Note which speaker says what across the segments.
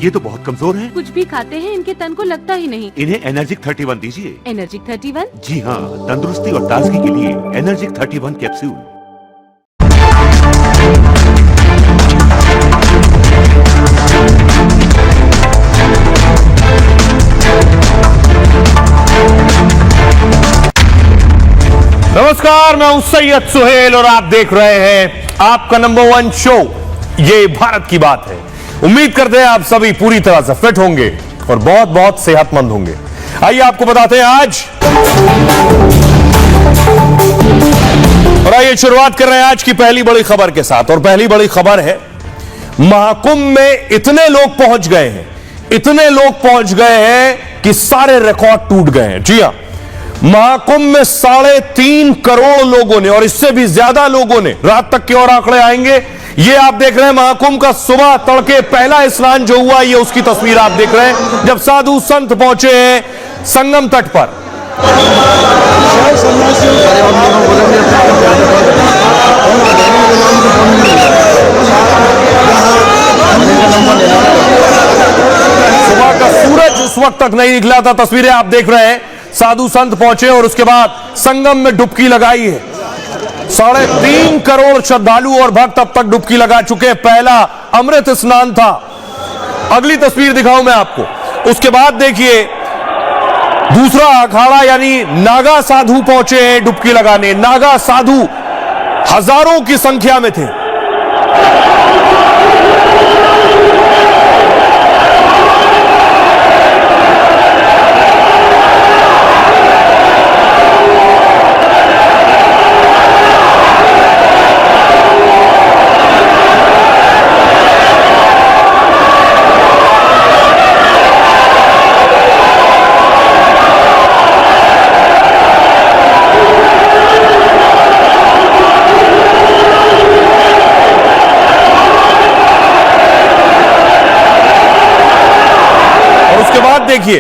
Speaker 1: ये तो बहुत कमजोर हैं।
Speaker 2: कुछ भी खाते हैं इनके तन को लगता ही नहीं।
Speaker 1: इन्हें एनर्जिक 31 दीजिए।
Speaker 2: एनर्जिक 31?
Speaker 1: जी हाँ, तंदुरुस्ती और ताजगी के लिए एनर्जिक 31 कैप्सूल।
Speaker 3: नमस्कार, मैं हूं सैयद सुहेल और आप देख रहे हैं आपका नंबर 1 शो ये भारत की बात है। उम्मीद करते हैं आप सभी पूरी तरह से फिट होंगे और बहुत बहुत सेहतमंद होंगे। आइए आपको बताते हैं आज, और आइए शुरुआत कर रहे हैं आज की पहली बड़ी खबर के साथ। और पहली बड़ी खबर है, महाकुंभ में इतने लोग पहुंच गए हैं, इतने लोग पहुंच गए हैं कि सारे रिकॉर्ड टूट गए हैं। जी हां, महाकुंभ में 3.5 करोड़ लोगों ने और इससे भी ज्यादा लोगों ने, रात तक के और आंकड़े आएंगे। ये आप देख रहे हैं महाकुंभ का सुबह तड़के पहला स्नान जो हुआ, ये उसकी तस्वीर आप देख रहे हैं जब साधु संत पहुंचे हैं संगम तट पर। सुबह का सूरज उस वक्त तक नहीं निकला था। तस्वीरें आप देख रहे हैं, साधु संत पहुंचे और उसके बाद संगम में डुबकी लगाई है। 3.5 करोड़ श्रद्धालु और भक्त अब तक डुबकी लगा चुके हैं। पहला अमृत स्नान था। अगली तस्वीर दिखाऊं मैं आपको। उसके बाद देखिए दूसरा अखाड़ा यानी नागा साधु पहुंचे हैं डुबकी लगाने। नागा साधु हजारों की संख्या में थे। देखिए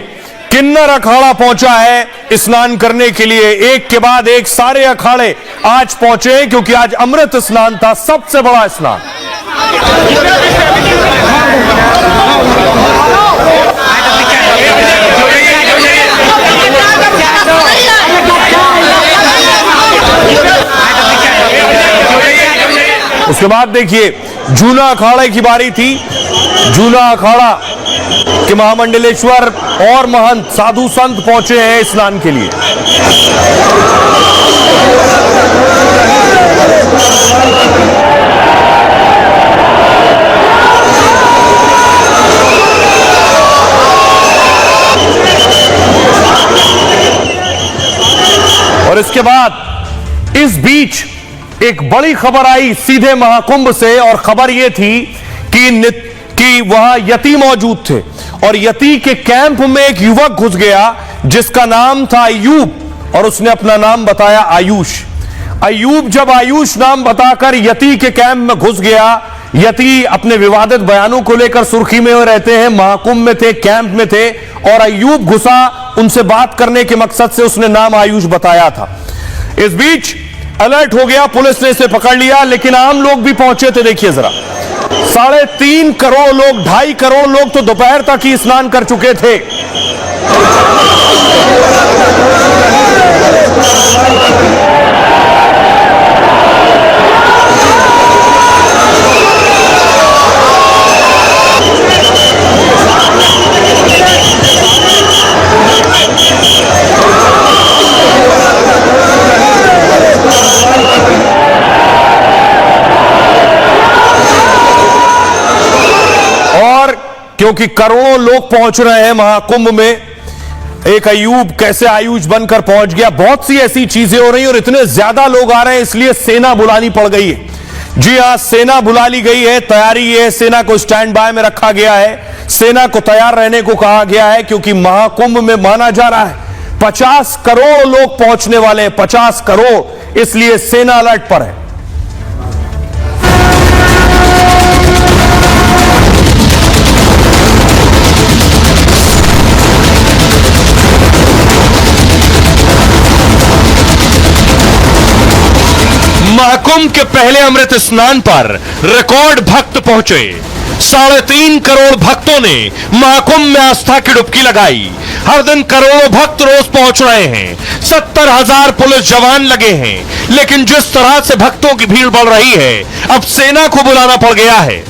Speaker 3: किन्नर अखाड़ा पहुंचा है स्नान करने के लिए। एक के बाद एक सारे अखाड़े आज पहुंचे क्योंकि आज अमृत स्नान था, सबसे बड़ा स्नान। उसके बाद देखिए जूना अखाड़े की बारी थी। जूना अखाड़ा के महामंडलेश्वर और महंत साधु संत पहुंचे हैं स्नान के लिए। और इसके बाद इस बीच एक बड़ी खबर आई सीधे महाकुंभ से, और खबर यह थी कि वहां यति मौजूद थे और यति के कैंप में एक युवक घुस गया जिसका नाम था अयूब, और उसने अपना नाम बताया आयुष। अयूब जब आयुष नाम बताकर यति के कैंप में घुस गया, यति अपने विवादित बयानों को लेकर सुर्खी में रहते हैं, महाकुंभ में थे, कैंप में थे, और अयूब घुसा उनसे बात करने के मकसद से, उसने नाम आयुष बताया था। इस बीच अलर्ट हो गया, पुलिस ने इसे पकड़ लिया, लेकिन आम लोग भी पहुंचे थे। देखिए जरा, 3.5 करोड़ लोग, 2.5 करोड़ लोग तो दोपहर तक ही स्नान कर चुके थे। क्योंकि करोड़ों लोग पहुंच रहे हैं महाकुंभ में, एक अयूब कैसे आयुष बनकर पहुंच गया। बहुत सी ऐसी चीजें हो रही हैं और इतने ज्यादा लोग आ रहे हैं, इसलिए सेना बुलानी पड़ गई है। जी हां, सेना बुला ली गई है, तैयारी है, सेना को स्टैंड बाय में रखा गया है, सेना को तैयार रहने को कहा गया है, क्योंकि महाकुंभ में माना जा रहा है 50 करोड़ लोग पहुंचने वाले हैं, 50 करोड़, इसलिए सेना अलर्ट पर है। महाकुंभ के पहले अमृत स्नान पर रिकॉर्ड भक्त पहुंचे। 3.5 करोड़ भक्तों ने महाकुंभ में आस्था की डुबकी लगाई। हर दिन करोड़ों भक्त रोज पहुंच रहे हैं। 70,000 पुलिस जवान लगे हैं, लेकिन जिस तरह से भक्तों की भीड़ बढ़ रही है, अब सेना को बुलाना पड़ गया है।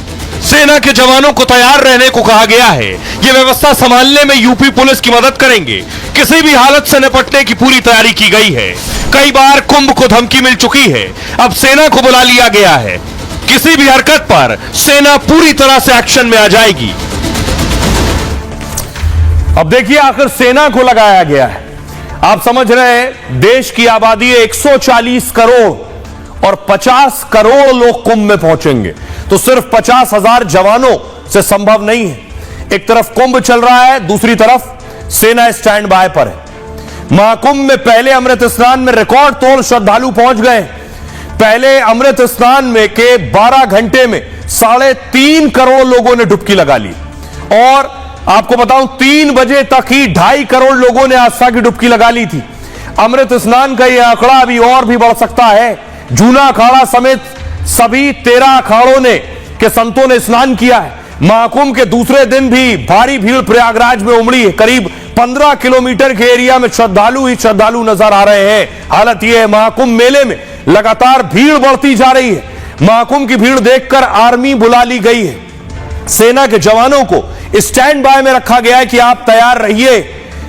Speaker 3: सेना के जवानों को तैयार रहने को कहा गया है। ये व्यवस्था संभालने में यूपी पुलिस की मदद करेंगे। किसी भी हालत से निपटने की पूरी तैयारी की गई है। कई बार कुंभ को धमकी मिल चुकी है, अब सेना को बुला लिया गया है। किसी भी हरकत पर सेना पूरी तरह से एक्शन में आ जाएगी। अब देखिए, आखिर सेना को लगाया गया है। आप समझ रहे हैं, देश की आबादी है 140 करोड़ और 50 करोड़ लोग कुंभ में पहुंचेंगे, तो सिर्फ 50,000 जवानों से संभव नहीं है। एक तरफ कुंभ चल रहा है, दूसरी तरफ सेना स्टैंड बाय पर है। महाकुंभ में पहले अमृत स्नान में रिकॉर्ड तोड़ श्रद्धालु पहुंच गए। पहले अमृत स्नान में के 12 घंटे में 3.5 करोड़ लोगों ने डुबकी लगा ली, और आपको बताऊं 3 बजे तक ही 2.5 करोड़ लोगों ने आस्था की डुबकी लगा ली थी। अमृत स्नान का यह आंकड़ा अभी और भी बढ़ सकता है। जूना अखाड़ा समेत सभी 13 अखाड़ों ने के संतों ने स्नान किया है। महाकुंभ के दूसरे दिन भी भारी भीड़ प्रयागराज में उमड़ी है। करीब 15 किलोमीटर के एरिया में श्रद्धालु ही श्रद्धालु नजर आ रहे हैं। हालत यह है, महाकुंभ मेले में लगातार भीड़ बढ़ती जा रही है। महाकुंभ की भीड़ देखकर आर्मी बुला ली गई है। सेना के जवानों को स्टैंड बाय में रखा गया है कि आप तैयार रहिए,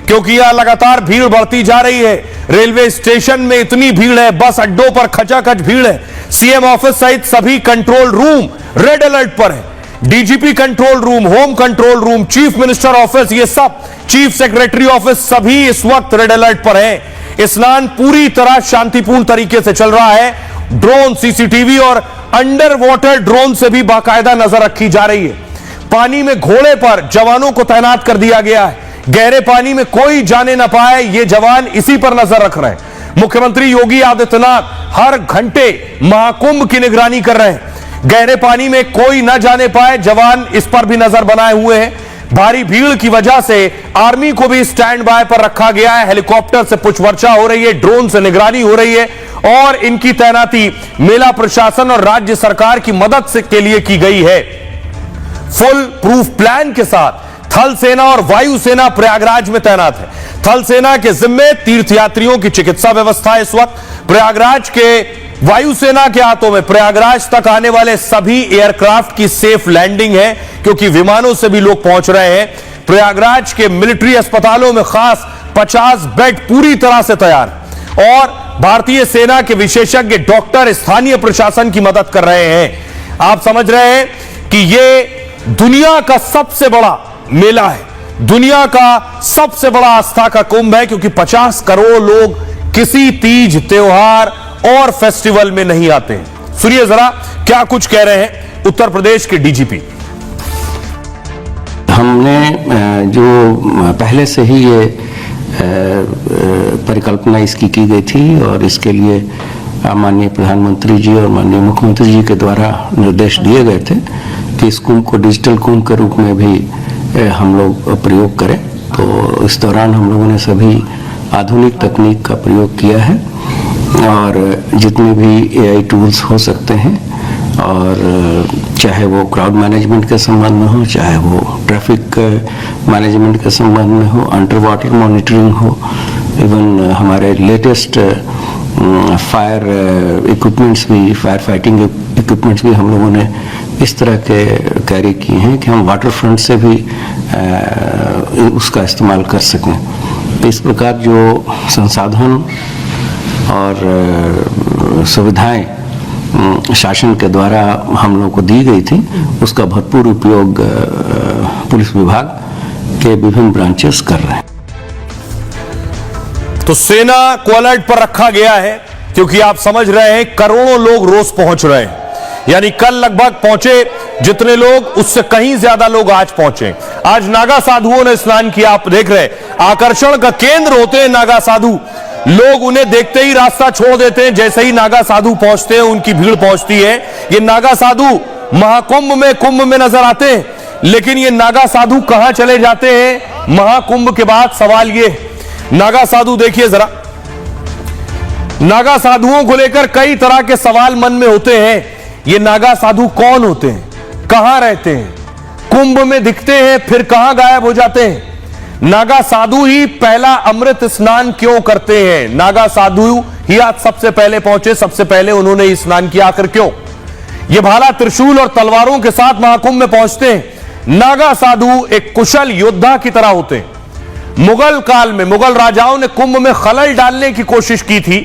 Speaker 3: क्योंकि यह लगातार भीड़ बढ़ती जा रही है। रेलवे स्टेशन में इतनी भीड़ है, बस अड्डों पर खचाखच भीड़ है। सीएम ऑफिस सहित सभी कंट्रोल रूम रेड अलर्ट पर है। DGP control room, home control room, chief minister office, ये सब, चीफ सेक्रेटरी ऑफिस, सभी इस वक्त रेड अलर्ट पर है। स्नान पूरी तरह शांतिपूर्ण तरीके से चल रहा है। ड्रोन, सीसीटीवी और अंडर वाटर ड्रोन से भी बाकायदा नजर रखी जा रही है। पानी में घोड़े पर जवानों को तैनात कर दिया गया है। गहरे पानी में कोई जाने ना पाए, ये जवान इसी पर नजर रख रहे हैं। मुख्यमंत्री योगी आदित्यनाथ हर घंटे महाकुंभ की निगरानी कर रहे हैं। गहरे पानी में कोई न जाने पाए, जवान इस पर भी नजर बनाए हुए हैं। भारी भीड़ की वजह से आर्मी को भी स्टैंड बाय पर रखा गया है। हेलीकॉप्टर से पुष्पवर्षा हो रही है, ड्रोन से निगरानी हो रही है, और इनकी तैनाती मेला प्रशासन और राज्य सरकार की मदद से के लिए की गई है। फुल प्रूफ प्लान के साथ थल सेना और वायु सेना प्रयागराज में तैनात है। थल सेना के जिम्मे तीर्थयात्रियों की चिकित्सा व्यवस्था इस वक्त, प्रयागराज के वायुसेना के हाथों में प्रयागराज तक आने वाले सभी एयरक्राफ्ट की सेफ लैंडिंग है, क्योंकि विमानों से भी लोग पहुंच रहे हैं। प्रयागराज के मिलिट्री अस्पतालों में खास 50 बेड पूरी तरह से तैयार, और भारतीय सेना के विशेषज्ञ डॉक्टर स्थानीय प्रशासन की मदद कर रहे हैं। आप समझ रहे हैं कि ये दुनिया का सबसे बड़ा मेला है, दुनिया का सबसे बड़ा आस्था का कुंभ है, क्योंकि 50 करोड़ लोग किसी तीज, त्योहार और फेस्टिवल में नहीं आते हैं। सुनिए जरा क्या कुछ कह रहे हैं उत्तर प्रदेश के डीजीपी।
Speaker 4: हमने जो पहले से ही ये परिकल्पना इसकी की गई थी, और इसके लिए माननीय प्रधानमंत्री जी और माननीय मुख्यमंत्री जी के द्वारा निर्देश दिए गए थे कि इस कुंभ को डिजिटल कुंभ के रूप में भी हम लोग प्रयोग करें। तो इस दौरान हम लोगों ने सभी आधुनिक तकनीक का प्रयोग किया है, और जितने भी एआई टूल्स हो सकते हैं, और चाहे वो क्राउड मैनेजमेंट के संबंध में हो, चाहे वो ट्रैफिक मैनेजमेंट के संबंध में हो, अंडर वाटर मॉनिटरिंग हो, इवन हमारे लेटेस्ट फायर इक्विपमेंट्स भी, फायर फाइटिंग इक्विपमेंट्स भी हम लोगों ने इस तरह के कैरी किए हैं कि हम वाटर फ्रंट से भी उसका इस्तेमाल कर सकें। इस प्रकार जो संसाधन और सुविधाएं शासन के द्वारा हम लोगों को दी गई थी, उसका भरपूर उपयोग पुलिस विभाग के विभिन्न ब्रांचेस कर रहे हैं।
Speaker 3: तो सेना को अलर्ट पर रखा गया है, क्योंकि आप समझ रहे हैं करोड़ों लोग रोज पहुंच रहे हैं। यानी कल लगभग पहुंचे जितने लोग, उससे कहीं ज्यादा लोग आज पहुंचे। आज नागा साधुओं ने स्नान किया। आप देख रहे हैं, आकर्षण का केंद्र होते हैं नागा साधु। लोग उन्हें देखते ही रास्ता छोड़ देते हैं। जैसे ही नागा साधु पहुंचते हैं, उनकी भीड़ पहुंचती है। ये नागा साधु महाकुंभ में, कुंभ में नजर आते हैं, लेकिन ये नागा साधु कहां चले जाते हैं महाकुंभ के बाद? सवाल ये, नागा साधु देखिए जरा। नागा साधुओं को लेकर कई तरह के सवाल मन में होते हैं। ये नागा साधु कौन होते हैं, कहां रहते हैं, कुंभ में दिखते हैं फिर कहां गायब हो जाते हैं। नागा साधु ही पहला अमृत स्नान क्यों करते हैं? नागा साधु ही आज सबसे पहले पहुंचे, सबसे पहले उन्होंने स्नान किया, आखिर क्यों? ये भाला त्रिशूल और तलवारों के साथ महाकुंभ में पहुंचते हैं। नागा साधु एक कुशल योद्धा की तरह होते हैं। मुगल काल में मुगल राजाओं ने कुंभ में खलल डालने की कोशिश की थी।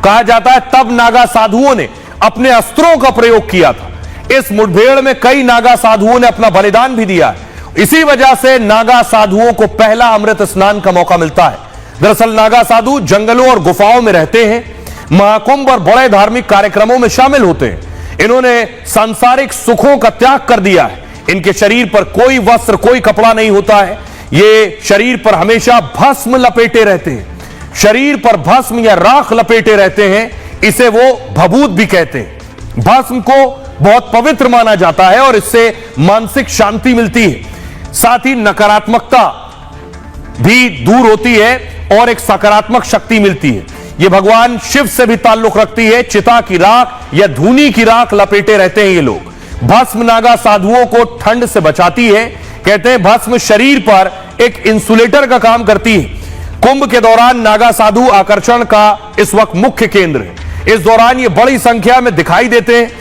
Speaker 3: कहा जाता है तब नागा साधुओं ने अपने अस्त्रों का प्रयोग किया था। इस मुठभेड़ में कई नागा साधुओं ने अपना बलिदान भी दिया है। इसी वजह से नागा साधुओं को पहला अमृत स्नान का मौका मिलता है। दरअसल नागा साधु जंगलों और गुफाओं में रहते हैं, महाकुंभ और बड़े धार्मिक कार्यक्रमों में शामिल होते हैं। इन्होंने सांसारिक सुखों का त्याग कर दिया है। इनके शरीर पर कोई वस्त्र, कोई कपड़ा नहीं होता है। ये शरीर पर हमेशा भस्म लपेटे रहते हैं, शरीर पर भस्म या राख लपेटे रहते हैं। इसे वो भभूत भी कहते हैं। भस्म को बहुत पवित्र माना जाता है और इससे मानसिक शांति मिलती है, साथ ही नकारात्मकता भी दूर होती है और एक सकारात्मक शक्ति मिलती है। यह भगवान शिव से भी ताल्लुक रखती है। चिता की राख या धूनी की राख लपेटे रहते हैं ये लोग। भस्म नागा साधुओं को ठंड से बचाती है। कहते हैं भस्म शरीर पर एक इंसुलेटर का काम करती है। कुंभ के दौरान नागा साधु आकर्षण का इस वक्त मुख्य केंद्र है। इस दौरान ये बड़ी संख्या में दिखाई देते हैं,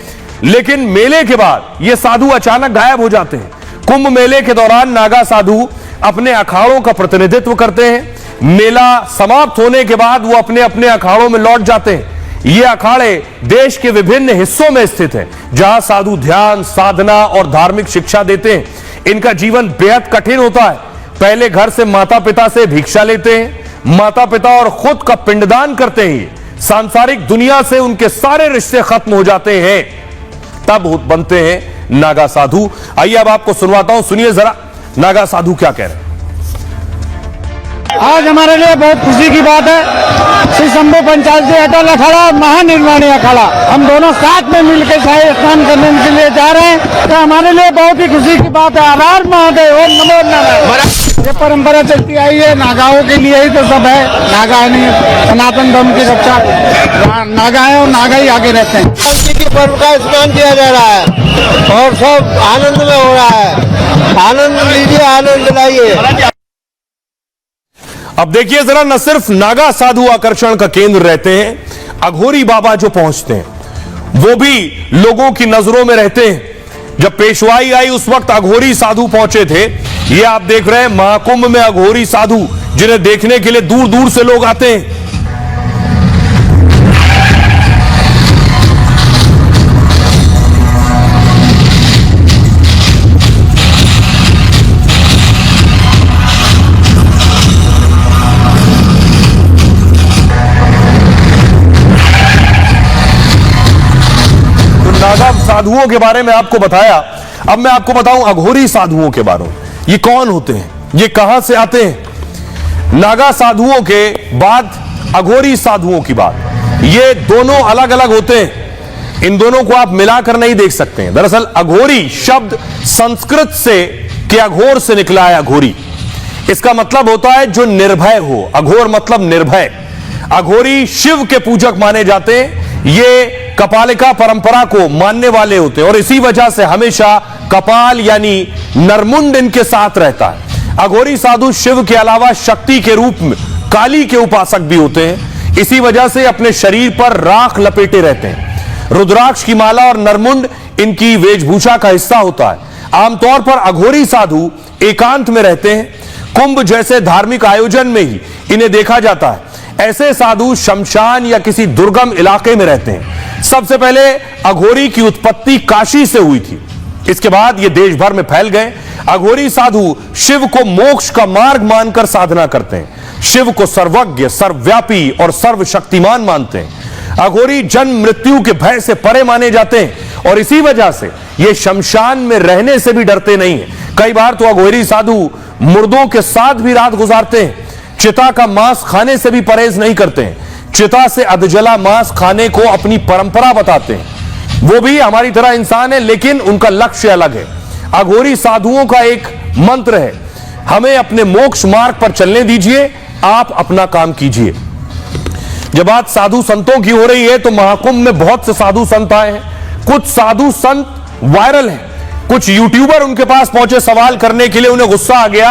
Speaker 3: लेकिन मेले के बाद ये साधु अचानक गायब हो जाते हैं। कुंभ मेले के दौरान नागा साधु अपने अखाड़ों का प्रतिनिधित्व करते हैं। मेला समाप्त होने के बाद वो अपने अपने अखाड़ों में लौट जाते हैं। ये अखाड़े देश के विभिन्न हिस्सों में स्थित हैं, जहां साधु ध्यान, साधना और धार्मिक शिक्षा देते हैं। इनका जीवन बेहद कठिन होता है। पहले घर से माता पिता से भिक्षा लेते हैं, माता पिता और खुद का पिंडदान करते हैं। सांसारिक दुनिया से उनके सारे रिश्ते खत्म हो जाते हैं, तब बनते हैं नागा साधु। आइए अब आपको सुनवाता हूं, सुनिए जरा नागा साधु क्या कह रहे हैं।
Speaker 5: आज हमारे लिए बहुत खुशी की बात है। श्री शंभू पंचायती अटल अखाड़ा, महानिर्वाणी अखाड़ा, हम दोनों साथ में मिलकर शाही स्नान करने के लिए जा रहे हैं, तो हमारे लिए बहुत ही खुशी की बात है। आभार महादेव, ओम नमो नारायण। ये परंपरा चलती आई है, नागाओं के लिए ही तो सब है। नागा नहीं, सनातन धर्म की रक्षा नागा है और नागा ही आगे रहते हैं।
Speaker 6: शिव के पर्व का स्नान किया जा रहा है और सब आनंद में हो रहा है। आनंद लीजिए, आनंद लाइए।
Speaker 3: अब देखिए जरा, न सिर्फ नागा साधु आकर्षण का केंद्र रहते हैं, अघोरी बाबा जो पहुंचते हैं वो भी लोगों की नजरों में रहते हैं। जब पेशवाई आई उस वक्त अघोरी साधु पहुंचे थे। ये आप देख रहे हैं महाकुंभ में अघोरी साधु, जिन्हें देखने के लिए दूर दूर से लोग आते हैं। नागा साधुओं के बारे में आपको बताया, अब मैं आपको बताऊं अघोरी साधुओं के बारे में। ये कौन होते हैं, ये कहां से आते हैं? नागा साधुओं के बाद अघोरी साधुओं की बात, ये दोनों अलग अलग होते हैं। इन दोनों को आप मिलाकर नहीं देख सकते हैं। दरअसल अघोरी शब्द संस्कृत से के अघोर से निकला है। अघोरी इसका मतलब होता है जो निर्भय हो। अघोर मतलब निर्भय। अघोरी शिव के पूजक माने जाते हैं। ये कपालिका परंपरा को मानने वाले होते हैं और इसी वजह से हमेशा कपाल यानी नरमुंड इनके साथ रहता है। अघोरी साधु शिव के अलावा शक्ति के रूप में काली के उपासक भी होते हैं। इसी वजह से अपने शरीर पर राख लपेटे रहते हैं। रुद्राक्ष की माला और नरमुंड इनकी वेशभूषा का हिस्सा होता है। आमतौर पर अघोरी साधु एकांत में रहते हैं। कुंभ जैसे धार्मिक आयोजन में ही इन्हें देखा जाता है। ऐसे साधु शमशान या किसी दुर्गम इलाके में रहते हैं। सबसे पहले अघोरी की उत्पत्ति काशी से हुई थी, इसके बाद ये देश भर में फैल गए। अघोरी साधु शिव को मोक्ष का मार्ग मानकर साधना करते हैं। शिव को सर्वज्ञ, सर्वव्यापी और सर्वशक्तिमान मानते हैं। अघोरी जन्म मृत्यु के भय से परे माने जाते हैं और इसी वजह से ये शमशान में रहने से भी डरते नहीं हैं। कई बार तो अघोरी साधु मुर्दों के साथ भी रात गुजारते हैं। चिता का मांस खाने से भी परहेज नहीं करते हैं। चिता से अधजला मांस खाने को अपनी परंपरा बताते हैं। वो भी हमारी तरह इंसान है, लेकिन उनका लक्ष्य अलग है। अघोरी साधुओं का एक मंत्र है, हमें अपने मोक्ष मार्ग पर चलने दीजिए, आप अपना काम कीजिए। जब बात साधु संतों की हो रही है तो महाकुंभ में बहुत से साधु संत आए हैं। कुछ साधु संत वायरल हैं, कुछ यूट्यूबर उनके पास पहुंचे सवाल करने के लिए, उन्हें गुस्सा आ गया।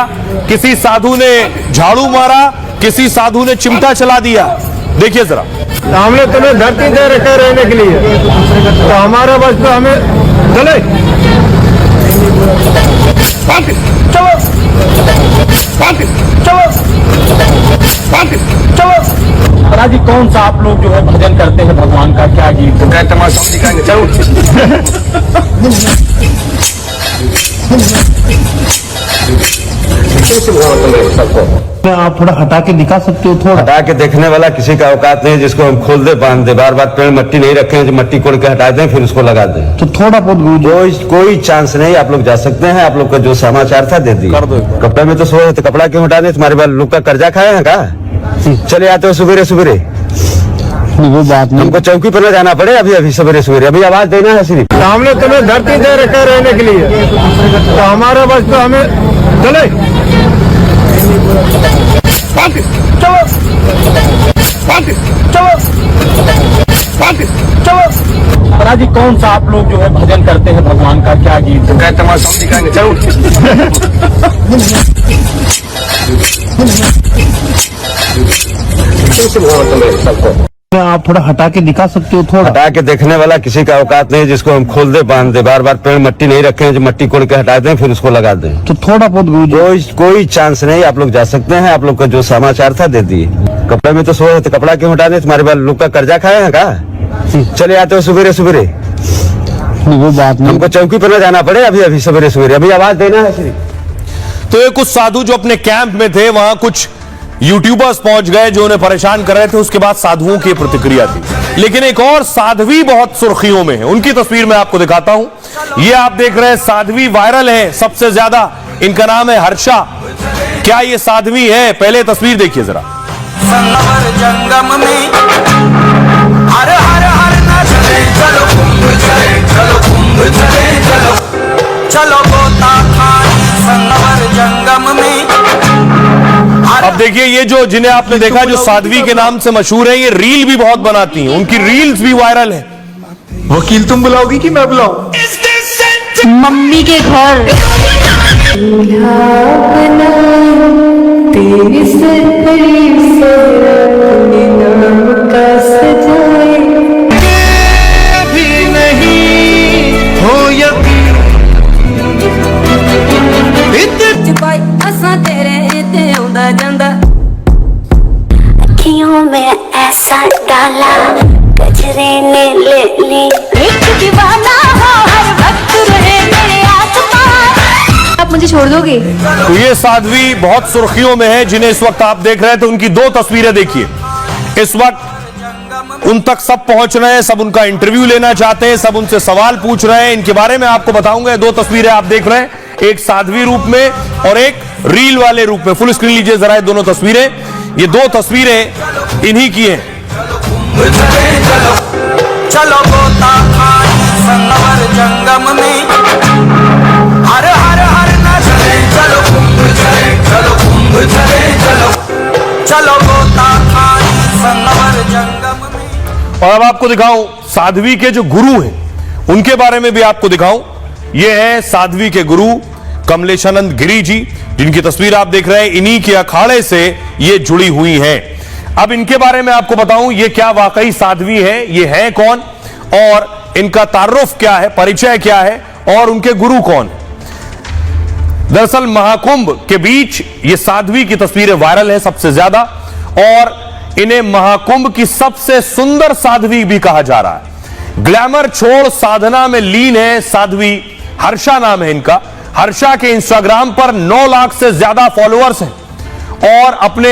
Speaker 3: किसी साधु ने झाड़ू मारा, किसी साधु ने चिमटा चला दिया। देखिए जरा।
Speaker 5: हमने तुम्हें धरती दे रखा रहने के लिए, तो हमारा बस तो हमें चले चलो चलो चलो। महाराज जी, कौन सा आप लोग जो है भजन करते हैं भगवान का, क्या गीत है? तमाशा दिखाएंगे, चलो। आप थोड़ा हटा के दिखा सकते हो? थोड़ा
Speaker 7: हटा के देखने वाला किसी का औकात नहीं, जिसको हम खोल दे बांध दे, बार बार पेड़ मट्टी नहीं रखें, जो मट्टी कोड़ के हटा दें फिर उसको लगा दें।
Speaker 5: तो थोड़ा बहुत
Speaker 7: कोई चांस नहीं। आप लोग जा सकते हैं, आप लोग का जो समाचार था दे दिए। कपड़े में तो सोए थे, कपड़ा क्यों हटा दे? तुम्हारे बाल लोग का कर्जा खाए हैं का? चले आते हो सवेरे सवेरे,
Speaker 5: वो बात नहीं।
Speaker 7: हमको चौकी पर न जाना पड़े अभी अभी सवेरे सवेरे, अभी आवाज देना है सिर्फ।
Speaker 5: हमने तुम्हें धरती दे रखा रहने के लिए, तो हमारा बस तो हमें चले चलो चलो चलो। महाराज जी, कौन सा आप लोग जो है भजन करते हैं भगवान का, क्या गीत है? तमाशा दिखाएंगे, चलो। आप थोड़ा हटा के दिखा सकते हो? थोड़ा
Speaker 7: हटा के देखने वाला किसी का औकात नहीं, जिसको हम खोल दे बांध दे, बार बार पेड़ मट्टी नहीं रखें, जो मट्टी कोड़ के हटा दें फिर उसको लगा दें।
Speaker 5: तो थोड़ा बहुत
Speaker 7: कोई चांस नहीं। आप लोग जा सकते हैं, आप लोग का जो समाचार था दे दिए। कपड़े में तो सोए थे, कपड़ा क्यों हटा दे? तुम्हारे बाल लोग का कर्जा खाए हैं का? चले आते हो सवेरे सवेरे,
Speaker 5: वो बात नहीं।
Speaker 7: हमको चौकी पर न जाना पड़े अभी अभी सवेरे सवेरे, अभी आवाज देना है सिर्फ।
Speaker 3: तो ये कुछ साधु जो अपने कैंप में थे, वहां कुछ यूट्यूबर्स पहुंच गए जो उन्हें परेशान कर रहे थे। उसके बाद साधुओं की प्रतिक्रिया थी। लेकिन एक और साध्वी बहुत सुर्खियों में है, उनकी तस्वीर मैं आपको दिखाता हूं। ये आप देख रहे हैं, साध्वी वायरल है सबसे ज्यादा। इनका नाम है हर्षा। क्या ये साध्वी है? पहले तस्वीर देखिए जरा।
Speaker 8: संगम जंगम में हर हर हर न चले, चलो कुंभ चले, चलो कुंभ चले, चलो चलो गोता खानी संगम जंगम में।
Speaker 3: अब देखिए, ये जो जिन्हें आपने देखा जो साध्वी के नाम से मशहूर है, ये रील भी बहुत बनाती हैं। उनकी रील्स भी वायरल है।
Speaker 5: वकील तुम बुलाओगी कि मैं बुलाऊं?
Speaker 2: मम्मी के घर तेरे
Speaker 5: भी नहीं हो यकीन
Speaker 9: असा तेरे ते आउंदा जांदा,
Speaker 10: अखियों में ऐसा डाला गजरे ने ले ली,
Speaker 9: एक दीवाना हो हर वक्त रहे मेरे आसपास। आप मुझे छोड़ दोगे?
Speaker 3: तो ये साध्वी बहुत सुर्खियों में है, जिन्हें इस वक्त आप देख रहे थे। उनकी दो तस्वीरें देखिए। इस वक्त उन तक सब पहुंच रहे हैं, सब उनका इंटरव्यू लेना चाहते हैं, सब उनसे सवाल पूछ रहे हैं। इनके बारे में आपको बताऊंगा। दो तस्वीरें आप देख रहे हैं, एक साध्वी रूप में और एक रील वाले रूप में। फुल स्क्रीन लीजिए जरा, दोनों तस्वीरें। ये दो तस्वीरें इन्हीं की हैं।
Speaker 8: चलो गोता खानी संगम जंगम में हर हर हर न चले, चलो कुंभ चले, चलो कुंभ चले, चलो चलो गोता खानी संगम जंगम में।
Speaker 3: और अब आपको दिखाऊं साध्वी के जो गुरु हैं, उनके बारे में भी आपको दिखाऊं। ये है साध्वी के गुरु कमलेशानंद गिरी जी, जिनकी तस्वीर आप देख रहे हैं। इन्हीं के अखाड़े से ये जुड़ी हुई हैं। अब इनके बारे में आपको बताऊं, ये क्या वाकई साध्वी है, ये है कौन, और इनका तारुफ क्या है, परिचय क्या है, और उनके गुरु कौन। दरअसल महाकुंभ के बीच ये साध्वी की तस्वीरें वायरल है सबसे ज्यादा, और इन्हें महाकुंभ की सबसे सुंदर साध्वी भी कहा जा रहा है। ग्लैमर छोड़ साधना में लीन है साध्वी। हर्षा नाम है इनका। हर्षा के इंस्टाग्राम पर 9 लाख से ज्यादा फॉलोअर्स हैं, और अपने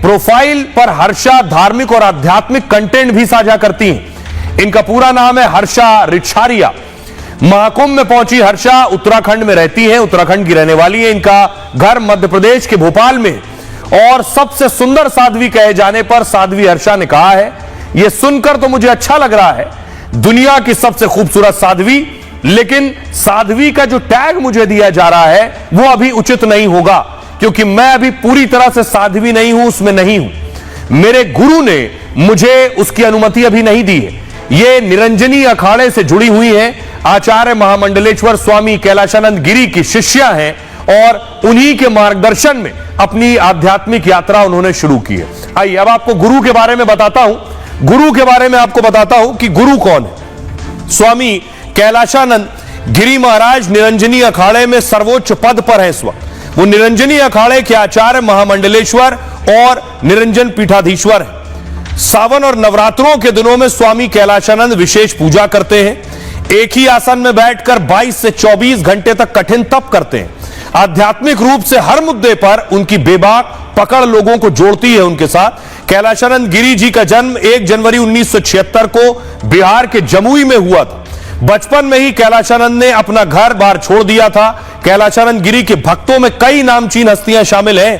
Speaker 3: प्रोफाइल पर हर्षा धार्मिक और आध्यात्मिक कंटेंट भी साझा करती हैं। इनका पूरा नाम है हर्षा रिछारिया। महाकुंभ में पहुंची हर्षा उत्तराखंड में रहती हैं, उत्तराखंड की रहने वाली है। इनका घर मध्य प्रदेश के भोपाल में, और सबसे सुंदर साध्वी कहे जाने पर साध्वी हर्षा ने कहा है, यह सुनकर तो मुझे अच्छा लग रहा है, दुनिया की सबसे खूबसूरत साध्वी, लेकिन साध्वी का जो टैग मुझे दिया जा रहा है वो अभी उचित नहीं होगा, क्योंकि मैं अभी पूरी तरह से साध्वी नहीं हूं, उसमें नहीं हूं। मेरे गुरु ने मुझे उसकी अनुमति अभी नहीं दी है। ये निरंजनी अखाड़े से जुड़ी हुई है। आचार्य महामंडलेश्वर स्वामी कैलाशानंद गिरी की शिष्या हैं और उन्हीं के मार्गदर्शन में अपनी आध्यात्मिक यात्रा उन्होंने शुरू की है। आइए अब आपको गुरु के बारे में बताता हूं। गुरु के बारे में आपको बताता हूं कि गुरु कौन है। स्वामी कैलाशानंद गिरी महाराज निरंजनी अखाड़े में सर्वोच्च पद पर है इस वक्त। वो निरंजनी अखाड़े के आचार्य महामंडलेश्वर और निरंजन पीठाधीश्वर हैं। सावन और नवरात्रों के दिनों में स्वामी कैलाशानंद विशेष पूजा करते हैं। एक ही आसन में बैठकर 22 से 24 घंटे तक कठिन तप करते हैं। आध्यात्मिक रूप से हर मुद्दे पर उनकी बेबाक पकड़ लोगों को जोड़ती है उनके साथ। कैलाशानंद गिरी जी का जन्म 1 जनवरी 1976 को बिहार के जमुई में हुआ था। बचपन में ही कैलाशानंद ने अपना घर बार छोड़ दिया था। कैलाशानंद गिरी के भक्तों में कई नामचीन हस्तियां शामिल हैं।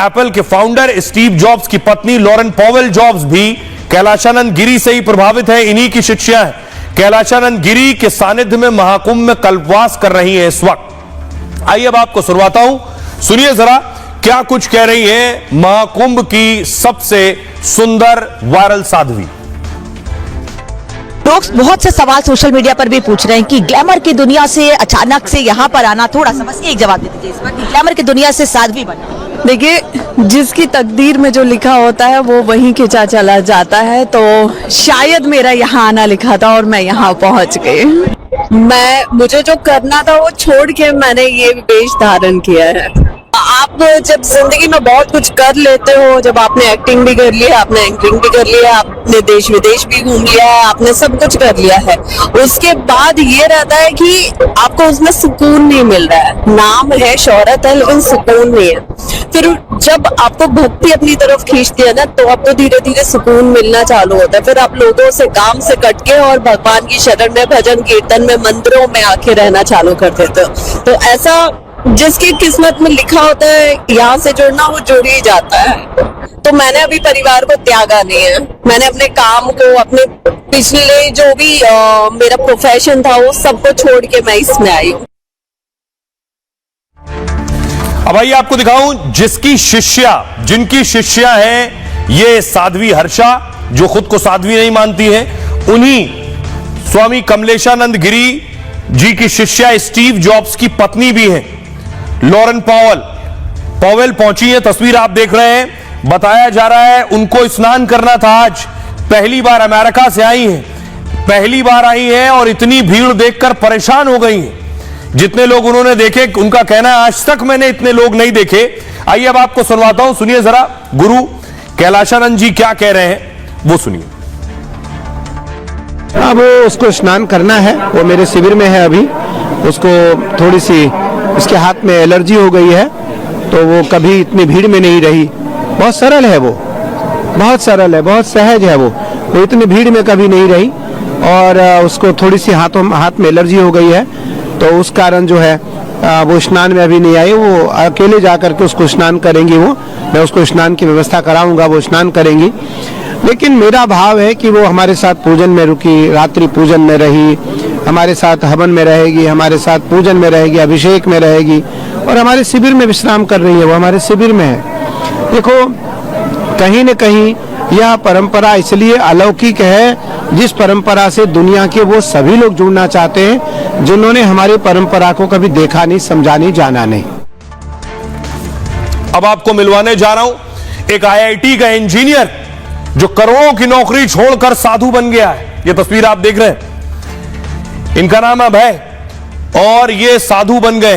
Speaker 3: एप्पल के फाउंडर स्टीव जॉब्स की पत्नी लॉरेन पॉवेल जॉब्स भी कैलाशानंद गिरी से ही प्रभावित है, इन्हीं की शिष्या है। कैलाशानंद गिरी के सानिध्य में महाकुंभ में कल्पवास कर रही है इस वक्त। आइए अब आपको सुनवाता हूं, सुनिए जरा क्या कुछ कह रही है महाकुंभ की सबसे सुंदर वायरल साध्वी।
Speaker 2: लोग बहुत से सवाल सोशल मीडिया पर भी पूछ रहे हैं कि ग्लैमर की दुनिया से अचानक से यहाँ पर आना, थोड़ा सा बस एक जवाब दे दीजिए इस पर कि ग्लैमर की दुनिया से साध्वी बनना।
Speaker 11: देखिए, जिसकी तकदीर में जो लिखा होता है वो वहीं खिंचा चला जाता है। तो शायद मेरा यहाँ आना लिखा था और मैं यहाँ पहुँच गई। मुझे जो करना था वो छोड़ के मैंने ये वेश धारण किया है। आप जब जिंदगी में बहुत कुछ कर लेते हो, जब आपने एक्टिंग भी कर लिया, आपने एंकरिंग भी कर लिया, आपने देश विदेश भी घूम लिया है, आपने सब कुछ कर लिया है, उसके बाद ये रहता है कि आपको उसमें सुकून नहीं मिल रहा है। नाम है, शोहरत है, लेकिन सुकून नहीं है। फिर जब आपको भक्ति अपनी तरफ खींचती है ना, तो आपको धीरे धीरे सुकून मिलना चालू होता है। फिर आप लोगों से काम से कट के और भगवान की शरण में, भजन कीर्तन में, मंदिरों में आके रहना चालू कर देते हो। तो ऐसा जिसकी किस्मत में लिखा होता है यहाँ से जुड़ना, वो जुड़ ही जाता है। तो मैंने अभी परिवार को त्यागा नहीं है। मैंने अपने काम को, अपने पिछले जो भी मेरा प्रोफेशन था, वो सबको छोड़ के मैं इसमें आई हूँ।
Speaker 3: अब आइए आपको दिखाऊं जिनकी शिष्या है ये साध्वी हर्षा, जो खुद को साध्वी नहीं मानती है। उन्हीं स्वामी कमलेशानंद गिरी जी की शिष्या स्टीव जॉब्स की पत्नी भी है, लॉरेन पॉवेल पहुंची है। तस्वीर आप देख रहे हैं। बताया जा रहा है उनको स्नान करना था आज। पहली बार अमेरिका से आई हैं, पहली बार आई हैं और इतनी भीड़ देखकर परेशान हो गई हैं। जितने लोग उन्होंने देखे, उनका कहना है आज तक मैंने इतने लोग नहीं देखे। आइए अब आपको सुनवाता हूं, सुनिए जरा गुरु कैलाशानंद जी क्या कह रहे हैं, वो सुनिए।
Speaker 5: अब उसको स्नान करना है, वो मेरे शिविर में है अभी। उसको थोड़ी सी उसके हाथ में एलर्जी हो गई है, तो वो कभी इतनी भीड़ में नहीं रही। बहुत सरल है वो, बहुत सरल है, बहुत सहज है वो इतनी भीड़ में कभी नहीं रही। और उसको थोड़ी सी हाथ में एलर्जी हो गई है, तो उस कारण जो है वो स्नान में अभी नहीं आई। वो अकेले जा करके उसको स्नान करेंगी। मैं उसको स्नान की व्यवस्था कराऊंगा, वो स्नान करेंगी। लेकिन मेरा भाव है कि वो हमारे साथ पूजन में रुकी, रात्रि पूजन में रही, हमारे साथ हवन में रहेगी, हमारे साथ पूजन में रहेगी, अभिषेक में रहेगी और हमारे शिविर में विश्राम कर रही है। वो हमारे शिविर में है। देखो, कहीं न कहीं यह परंपरा इसलिए अलौकिक है, जिस परंपरा से दुनिया के वो सभी लोग जुड़ना चाहते हैं जिन्होंने हमारी परंपरा को कभी देखा नहीं, समझा नहीं, जाना नहीं।
Speaker 3: अब आपको मिलवाने जा रहा हूं एक IIT का इंजीनियर जो करोड़ों की नौकरी छोड़कर साधु बन गया है। यह तस्वीर आप देख रहे हैं। इनका नाम अभय और ये साधु बन गए।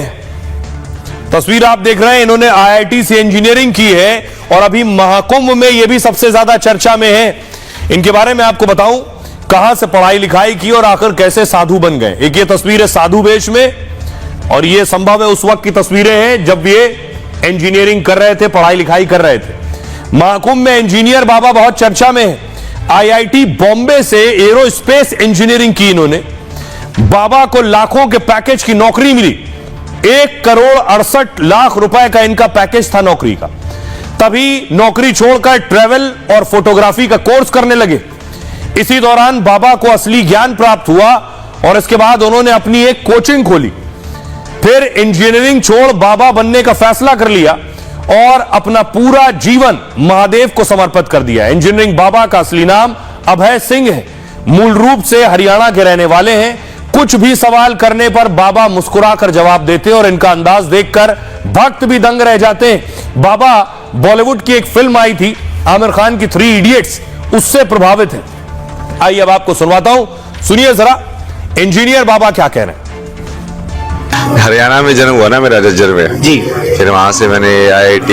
Speaker 3: तस्वीर आप देख रहे हैं। इन्होंने IIT से इंजीनियरिंग की है और अभी महाकुंभ में ये भी सबसे ज्यादा चर्चा में है। इनके बारे में आपको बताऊं कहां से पढ़ाई लिखाई की और आखिर कैसे साधु बन गए। एक ये तस्वीर है साधु वेश में और ये संभव है उस वक्त की तस्वीरें हैं जब ये इंजीनियरिंग कर रहे थे, पढ़ाई लिखाई कर रहे थे। महाकुंभ में इंजीनियर बाबा बहुत चर्चा में है। IIT बॉम्बे से एरोस्पेस इंजीनियरिंग की इन्होंने। बाबा को लाखों के पैकेज की नौकरी मिली। 1,68,00,000 रुपए का इनका पैकेज था नौकरी का। तभी नौकरी छोड़कर ट्रैवल और फोटोग्राफी का कोर्स करने लगे। इसी दौरान बाबा को असली ज्ञान प्राप्त हुआ और इसके बाद उन्होंने अपनी एक कोचिंग खोली। फिर इंजीनियरिंग छोड़ बाबा बनने का फैसला कर लिया और अपना पूरा जीवन महादेव को समर्पित कर दिया। इंजीनियरिंग बाबा का असली नाम अभय सिंह है। मूल रूप से हरियाणा के रहने वाले हैं। कुछ भी सवाल करने पर बाबा मुस्कुराकर जवाब देते और इनका अंदाज देखकर भक्त भी दंग रह जाते हैं। बाबा बॉलीवुड की एक फिल्म आई थी आमिर खान की 3 इडियट्स, उससे प्रभावित है। आइए अब आपको सुनवाता हूं, सुनिए जरा इंजीनियर बाबा क्या कह रहे हैं।
Speaker 12: हरियाणा में जन्म हुआ ना मेरा, झज्जर में जी। फिर वहाँ से मैंने IIT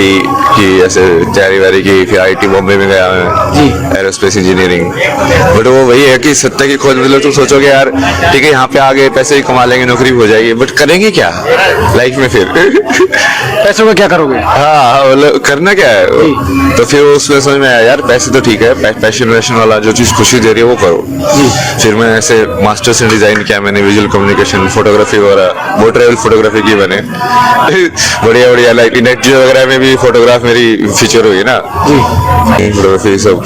Speaker 12: की ऐसे तैयारी वारी की, फिर IIT बॉम्बे में गया मैं जी, एरोस्पेस इंजीनियरिंग। बट वो वही है कि सत्य की खोज, मतलब तुम सोचोगे यार ठीक है यहाँ पे आगे पैसे भी कमा लेंगे, नौकरी भी हो जाएगी, बट करेंगे क्या लाइफ में फिर
Speaker 5: पैसों का क्या करोगे?
Speaker 12: हाँ मतलब करना क्या है। तो फिर उसमें समझ में आया यार पैसे तो ठीक है, पैशन वैशन वाला जो चीज खुशी दे रही है वो करो। फिर मैं ऐसे मास्टर्स इन डिजाइन किया मैंने, विजुअल कम्युनिकेशन, फोटोग्राफी वगैरह, वो ट्रेवल फोटोग्राफी की मैंने बढ़िया बढ़िया, लाइक नेट जियो वगैरह में भी फोटोग्राफ मेरी फीचर हुई ना, फोटोग्राफी सब,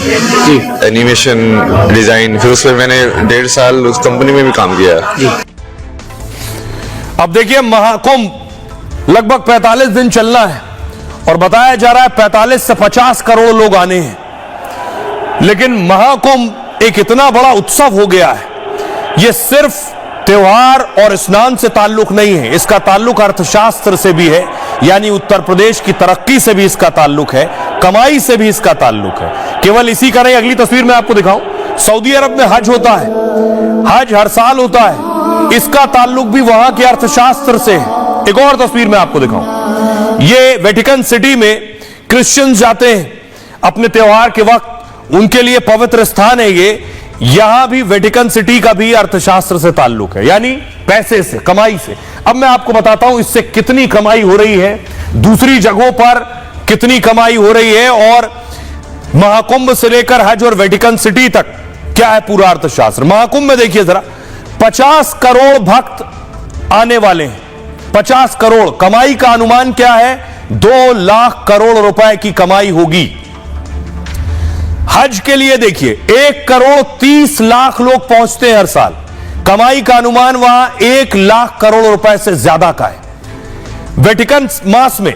Speaker 12: एनिमेशन डिजाइन। फिर उसमें मैंने 1.5 साल उस कंपनी में भी काम किया।
Speaker 3: अब देखिए महाकुंभ लगभग 45 दिन चलना है और बताया जा रहा है 45 से 50 करोड़ लोग आने हैं। लेकिन महाकुंभ एक इतना बड़ा उत्सव हो गया है, यह सिर्फ त्योहार और स्नान से ताल्लुक नहीं है, इसका ताल्लुक अर्थशास्त्र से भी है, यानी उत्तर प्रदेश की तरक्की से भी इसका ताल्लुक है, कमाई से भी इसका ताल्लुक है। केवल इसी का नहीं, अगली तस्वीर में आपको दिखाऊं, सऊदी अरब में हज होता है, हज हर साल होता है, इसका ताल्लुक भी वहां के अर्थशास्त्र से है। एक और तस्वीर में आपको दिखाऊं, ये वेटिकन सिटी में क्रिश्चियंस जाते हैं अपने त्योहार के वक्त, उनके लिए पवित्र स्थान है ये। यहां भी वेटिकन सिटी का भी अर्थशास्त्र से ताल्लुक है, यानी पैसे से, कमाई से। अब मैं आपको बताता हूं इससे कितनी कमाई हो रही है, दूसरी जगहों पर कितनी कमाई हो रही है, और महाकुंभ से लेकर हज और वेटिकन सिटी तक क्या है पूरा अर्थशास्त्र। महाकुंभ में देखिए जरा, 50 करोड़ भक्त आने वाले हैं, 50 करोड़। कमाई का अनुमान क्या है? 2 लाख करोड़ रुपए की कमाई होगी। हज के लिए देखिए 1 करोड़ 30 लाख लोग पहुंचते हैं हर साल, कमाई का अनुमान वहां 1 लाख करोड़ रुपए से ज्यादा का है। वेटिकन मास में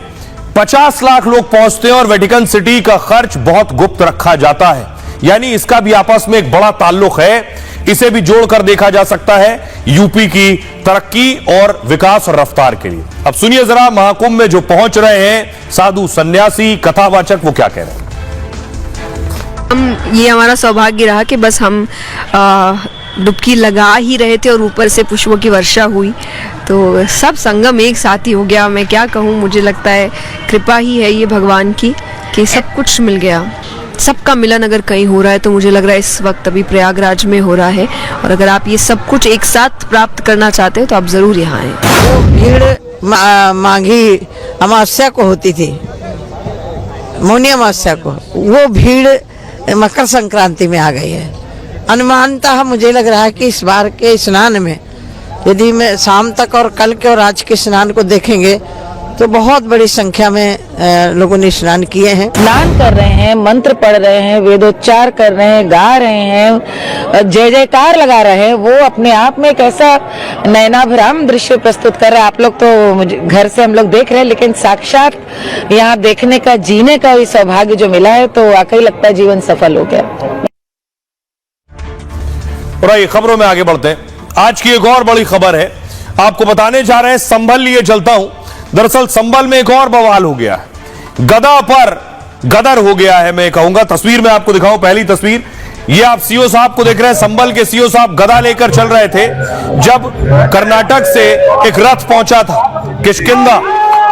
Speaker 3: 50 लाख लोग पहुंचते हैं और वेटिकन सिटी का खर्च बहुत गुप्त रखा जाता है, यानी इसका भी आपस में एक बड़ा ताल्लुक है। इसे भी जोड़कर देखा जा सकता है यूपी की तरक्की और विकास और रफ्तार के लिए। अब सुनिए जरा महाकुंभ में जो पहुंच रहे हैं साधु, सन्यासी, कथावाचक, वो क्या कह रहे हैं।
Speaker 11: ये हमारा सौभाग्य रहा कि बस हम डुबकी लगा ही रहे थे और ऊपर से पुष्पों की वर्षा हुई, तो सब संगम एक साथ ही हो गया। मैं क्या कहूँ, मुझे लगता है कृपा ही है ये भगवान की कि सब कुछ मिल गया। सबका मिलन अगर कहीं हो रहा है तो मुझे लग रहा है इस वक्त अभी प्रयागराज में हो रहा है, और अगर आप ये सब कुछ एक साथ प्राप्त करना चाहते हो तो आप जरूर यहाँ आए।
Speaker 6: वो भीड़ माघी अमावस्या को होती थी, मौनी अमावस्या को, वो भीड़ मकर संक्रांति में आ गई है। अनुमानतः मुझे लग रहा है कि इस बार के स्नान में यदि मैं शाम तक और कल के और आज के स्नान को देखेंगे तो बहुत बड़ी संख्या में लोगों ने स्नान किए हैं,
Speaker 13: स्नान कर रहे हैं, मंत्र पढ़ रहे हैं, वेदोच्चार कर रहे हैं, गा रहे हैं, जय जयकार लगा रहे हैं। वो अपने आप में एक ऐसा नयनाभिराम दृश्य प्रस्तुत कर रहा है। आप लोग तो घर से हम लोग देख रहे हैं, लेकिन साक्षात यहाँ देखने का, जीने का भी सौभाग्य जो मिला है, तो वाकई लगता है जीवन सफल हो गया।
Speaker 3: और आइए खबरों में आगे बढ़ते हैं। आज की एक और बड़ी खबर है, आपको बताने जा रहे हैं, संभल लिए चलता हूं। दरअसल संभल में एक और बवाल हो गया है, गदा पर गदर हो गया है मैं कहूंगा। तस्वीर में आपको दिखाऊं, पहली तस्वीर, ये आप सीओ साहब को देख रहे हैं। संभल के सीओ साहब गदा लेकर चल रहे थे जब कर्नाटक से एक रथ पहुंचा था, किष्किंधा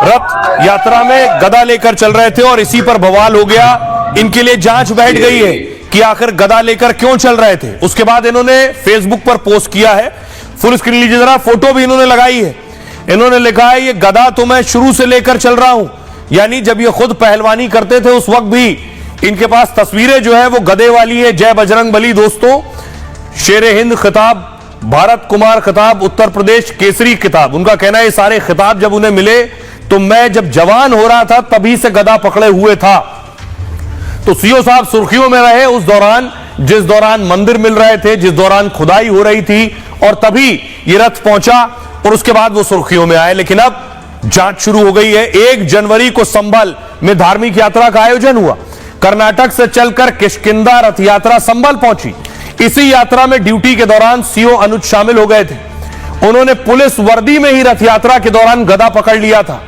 Speaker 3: रथ यात्रा में गदा लेकर चल रहे थे और इसी पर बवाल हो गया। इनके लिए जांच बैठ गई है कि आखिर गदा लेकर क्यों चल रहे थे। उसके बाद इन्होंने फेसबुक पर पोस्ट किया है, फुल स्क्रीन लीजिए जरा, फोटो भी इन्होंने लगाई है। इन्होंने लिखा है, ये गदा तो मैं शुरू से लेकर चल रहा हूं, यानी जब ये खुद पहलवानी करते थे उस वक्त भी इनके पास तस्वीरें जो है वो गदे वाली है। जय बजरंग बली दोस्तों, शेरे हिंद खिताब, भारत कुमार खिताब, उत्तर प्रदेश केसरी खिताब। उनका कहना है ये सारे खिताब जब उन्हें मिले तो मैं जब जवान हो रहा था तभी से गदा पकड़े हुए था। तो सीओ साहब सुर्खियों में रहे उस दौरान, जिस दौरान मंदिर मिल रहे थे, जिस दौरान खुदाई हो रही थी, और तभी ये रथ पहुंचा और उसके बाद वो सुर्खियों में आए। लेकिन अब जांच शुरू हो गई है। 1 जनवरी को संभल में धार्मिक यात्रा का आयोजन हुआ। कर्नाटक से चलकर किष्किंधा रथ यात्रा संभल पहुंची। इसी यात्रा में ड्यूटी के दौरान सीओ अनुज शामिल हो गए थे। उन्होंने पुलिस वर्दी में ही रथ यात्रा के दौरान गदा पकड़ लिया था।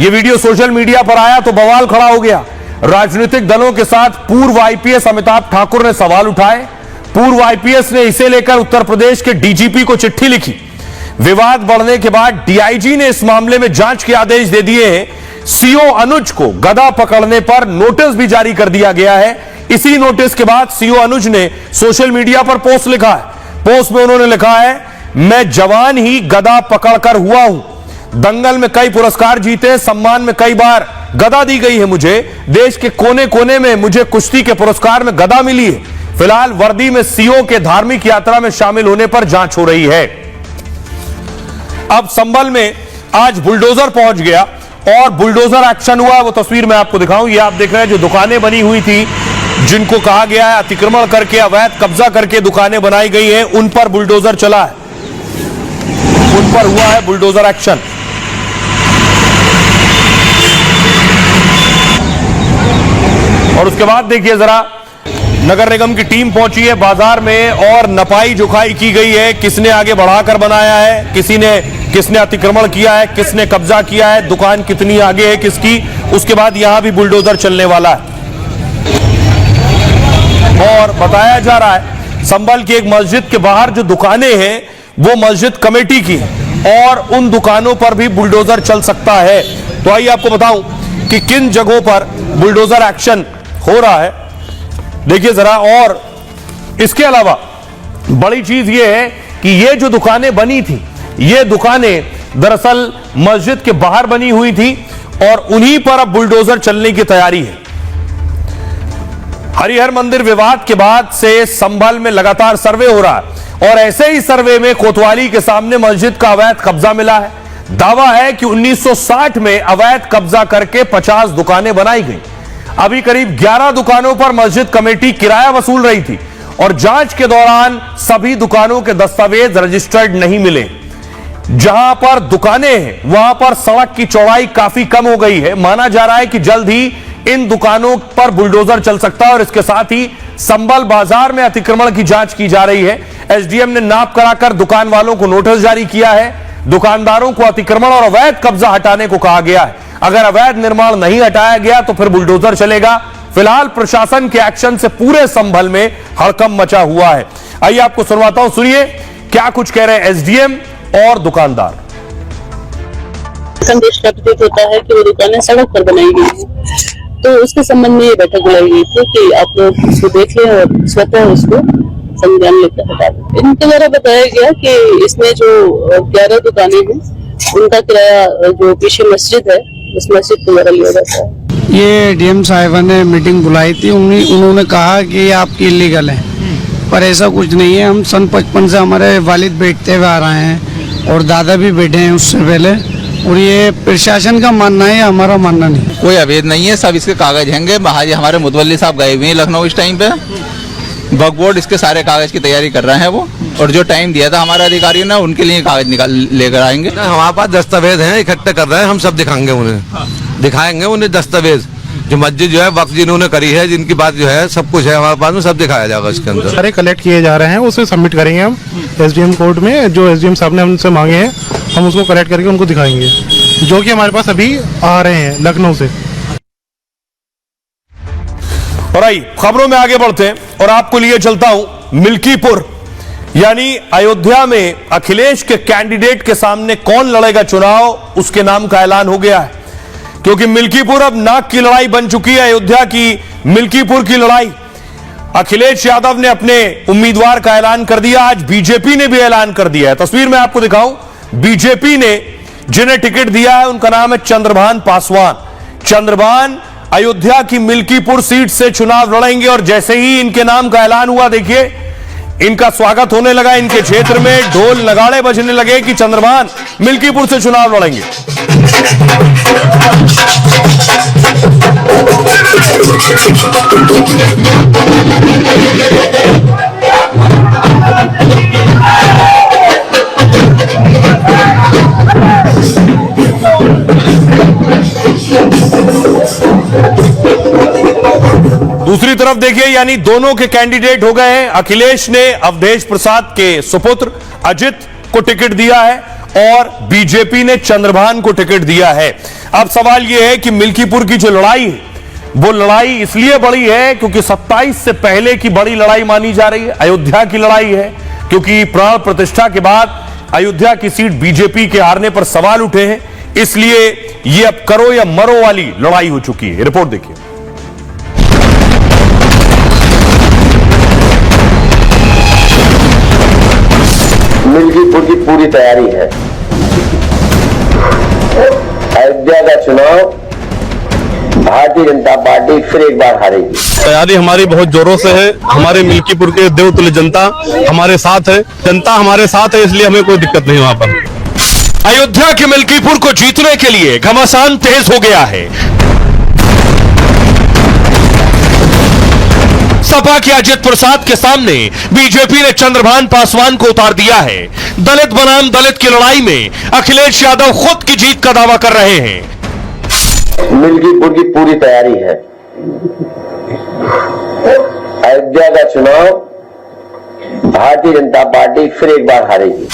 Speaker 3: यह वीडियो सोशल मीडिया पर आया तो बवाल खड़ा हो गया। राजनीतिक दलों के साथ पूर्व आईपीएस अमिताभ ठाकुर ने सवाल उठाए। पूर्व आईपीएस ने इसे लेकर उत्तर प्रदेश के डीजीपी को चिट्ठी लिखी। विवाद बढ़ने के बाद डीआईजी ने इस मामले में जांच के आदेश दे दिए हैं। सीओ अनुज को गदा पकड़ने पर नोटिस भी जारी कर दिया गया है। इसी नोटिस के बाद सीओ अनुज ने सोशल मीडिया पर पोस्ट लिखा है। पोस्ट में उन्होंने लिखा है, मैं जवान ही गदा पकड़कर हुआ हूं। दंगल में कई पुरस्कार जीते, सम्मान में कई बार गदा दी गई है मुझे। देश के कोने कोने में मुझे कुश्ती के पुरस्कार में गदा मिली है। फिलहाल वर्दी में सीओ के धार्मिक यात्रा में शामिल होने पर जांच हो रही है। अब संभल में आज बुलडोजर पहुंच गया और बुलडोजर एक्शन हुआ। वो तस्वीर मैं आपको दिखाऊं। ये आप देख रहे हैं जो दुकानें बनी हुई थी, जिनको कहा गया है अतिक्रमण करके अवैध कब्जा करके दुकानें बनाई गई हैं, उन पर बुलडोजर चला है, उन पर हुआ है बुलडोजर एक्शन। और उसके बाद देखिए जरा, नगर निगम की टीम पहुंची है बाजार में और नपाई जुखाई की गई है। किसने आगे बढ़ाकर बनाया है, किसने अतिक्रमण किया है, किसने कब्जा किया है, दुकान कितनी आगे है किसकी। उसके बाद यहां भी बुलडोजर चलने वाला है। और बताया जा रहा है संभल की एक मस्जिद के बाहर जो दुकानें हैं वो मस्जिद कमेटी की है और उन दुकानों पर भी बुलडोजर चल सकता है। तो आइए आपको बताऊं कि किन जगहों पर बुलडोजर एक्शन हो रहा है, देखिए जरा। और इसके अलावा बड़ी चीज यह है कि ये जो दुकानें बनी थी, ये दुकानें दरअसल मस्जिद के बाहर बनी हुई थी और उन्हीं पर अब बुलडोजर चलने की तैयारी है। हरिहर मंदिर विवाद के बाद से संभल में लगातार सर्वे हो रहा है और ऐसे ही सर्वे में कोतवाली के सामने मस्जिद का अवैध कब्जा मिला है। दावा है कि 1960 में अवैध कब्जा करके 50 दुकानें बनाई गई। अभी करीब 11 दुकानों पर मस्जिद कमेटी किराया वसूल रही थी और जांच के दौरान सभी दुकानों के दस्तावेज रजिस्टर्ड नहीं मिले। जहां पर दुकानें हैं वहां पर सड़क की चौड़ाई काफी कम हो गई है। माना जा रहा है कि जल्द ही इन दुकानों पर बुलडोजर चल सकता है और इसके साथ ही संभल बाजार में अतिक्रमण की जांच की जा रही है। एसडीएम ने नाप कराकर दुकान वालों को नोटिस जारी किया है। दुकानदारों को अतिक्रमण और अवैध कब्जा हटाने को कहा गया है। अगर अवैध निर्माण नहीं हटाया गया तो फिर बुलडोजर चलेगा। फिलहाल प्रशासन के एक्शन से पूरे संभल में हड़कंप मचा हुआ है। आइए आपको सुनवाता हूं, सुनिए क्या कुछ कह रहे हैं एसडीएम और दुकानदार।
Speaker 14: संदेश का प्रतीत होता है कि वो दुकानें सड़क पर बनाई गई है, तो उसके संबंध में ये बैठक बुलाई गई थी कि आप लोग उसको देख लें और स्वतः उसको संज्ञान लेकर हटा दें। इनके द्वारा बताया गया कि इसमें जो 11 दुकानें हैं उनका किराया जो पीछे मस्जिद है उस मस्जिद के द्वारा लिया जाता है।
Speaker 5: ये डीएम साहिबा ने मीटिंग बुलाई थी, उन्होंने कहा कि आपकी इलीगल है, पर ऐसा कुछ नहीं है। हम सन 55 से हमारे वालिद बैठते हुए आ रहे हैं और दादा भी बैठे हैं उससे पहले, और ये प्रशासन का मानना है, हमारा मानना नहीं।
Speaker 15: कोई अवैध नहीं है, सब इसके कागज हैंगे। महाजी हमारे मुतवल्ली साहब गए हुए हैं लखनऊ इस टाइम पे, वक्फ बोर्ड इसके सारे कागज की तैयारी कर रहे हैं वो, और जो टाइम दिया था हमारे अधिकारियों ने उनके लिए कागज निकाल लेकर आएंगे।
Speaker 16: हमारे पास दस्तावेज हैं, इकट्ठे कर रहे हैं, हम सब दिखाएंगे उन्हें, दिखाएंगे उन्हें दस्तावेज। जो मस्जिद जो है वक्फ जिन्होंने करी है, जिनकी बात जो है सब कुछ है हमारे पास में, सब दिखाया जाएगा इसके अंदर।
Speaker 17: सारे कलेक्ट किए जा रहे हैं, उसे सबमिट करेंगे हम एसडीएम कोर्ट में। जो एसडीएम साहब ने हमसे मांगे हैं हम उसको कलेक्ट करके उनको दिखाएंगे, जो कि हमारे पास अभी आ रहे हैं लखनऊ से।
Speaker 3: और आइए खबरों में आगे बढ़ते हैं और आपको लिए चलता हूं मिल्कीपुर, यानी अयोध्या में अखिलेश के कैंडिडेट के सामने कौन लड़ेगा चुनाव, उसके नाम का ऐलान हो गया है। क्योंकि मिल्कीपुर अब नाक की लड़ाई बन चुकी है, अयोध्या की मिल्कीपुर की लड़ाई। अखिलेश यादव ने अपने उम्मीदवार का ऐलान कर दिया, आज बीजेपी ने भी ऐलान कर दिया है। तस्वीर में आपको दिखाऊं, बीजेपी ने जिन्हें टिकट दिया है उनका नाम है चंद्रभान पासवान। चंद्रभान अयोध्या की मिल्कीपुर सीट से चुनाव लड़ेंगे और जैसे ही इनके नाम का ऐलान हुआ, देखिए इनका स्वागत होने लगा। इनके क्षेत्र में ढोल नगाड़े बजने लगे कि चंद्रभान मिल्कीपुर से चुनाव लड़ेंगे। दूसरी तरफ देखिए, यानी दोनों के कैंडिडेट हो गए हैं। अखिलेश ने अवधेश प्रसाद के सुपुत्र अजित को टिकट दिया है और बीजेपी ने चंद्रभान को टिकट दिया है। अब सवाल यह है कि मिल्कीपुर की जो लड़ाई है वो लड़ाई इसलिए बड़ी है क्योंकि 27 से पहले की बड़ी लड़ाई मानी जा रही है, अयोध्या की लड़ाई है, क्योंकि प्राण प्रतिष्ठा के बाद अयोध्या की सीट बीजेपी के हारने पर सवाल उठे हैं, इसलिए ये अब करो या मरो वाली लड़ाई हो चुकी है। रिपोर्ट देखिए।
Speaker 18: मिल्कीपुर की पूरी तैयारी है। अयोध्या का चुनाव भारतीय जनता पार्टी फिर एक बार हारेगी।
Speaker 19: तैयारी हमारी बहुत जोरों से है। हमारे मिल्कीपुर के देवतुल्य जनता हमारे साथ है, जनता हमारे साथ है, इसलिए हमें कोई दिक्कत नहीं वहां पर।
Speaker 3: अयोध्या के मिल्कीपुर को जीतने के लिए घमासान तेज हो गया है। सपा के अजित प्रसाद के सामने बीजेपी ने चंद्रभान पासवान को उतार दिया है। दलित बनाम दलित की लड़ाई में अखिलेश यादव खुद की जीत का दावा कर रहे हैं।
Speaker 18: मिल्कीपुर की पूरी तैयारी है। अयोध्या का चुनाव भारतीय जनता पार्टी फिर एक बार हारेगी।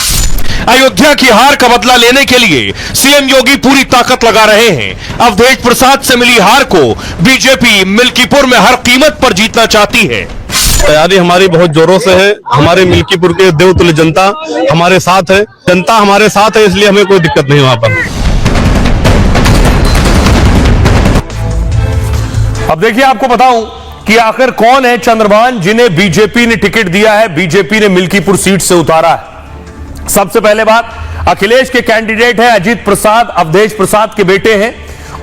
Speaker 3: अयोध्या की हार का बदला लेने के लिए सीएम योगी पूरी ताकत लगा रहे हैं। अवधेश प्रसाद से मिली हार को बीजेपी मिल्कीपुर में हर कीमत पर जीतना चाहती है।
Speaker 19: तैयारी हमारी बहुत जोरों से है। हमारे मिल्कीपुर के देवतुल्य जनता हमारे साथ है, जनता हमारे साथ है, इसलिए हमें कोई दिक्कत नहीं वहां पर।
Speaker 3: अब देखिए, आपको बताऊं कि आखिर कौन है चंद्रभान जिन्हें बीजेपी ने टिकट दिया है, बीजेपी ने मिल्कीपुर सीट से उतारा है। सबसे पहले बात, अखिलेश के कैंडिडेट है अजित प्रसाद, अवधेश प्रसाद के बेटे हैं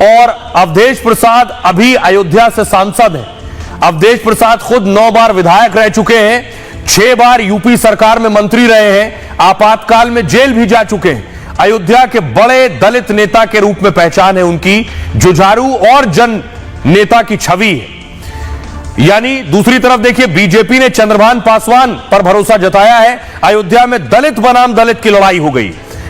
Speaker 3: और अवधेश प्रसाद अभी अयोध्या से सांसद हैं। अवधेश प्रसाद खुद 9 बार विधायक रह चुके हैं, 6 बार यूपी सरकार में मंत्री रहे हैं, आपातकाल में जेल भी जा चुके हैं। अयोध्या के बड़े दलित नेता के रूप में पहचान है उनकी, जुझारू और जन नेता की छवि है। यानी दूसरी तरफ देखिए, बीजेपी ने चंद्रभान पासवान पर भरोसा जताया है। अयोध्या में दलित बनाम दलित की लड़ाई हो गई।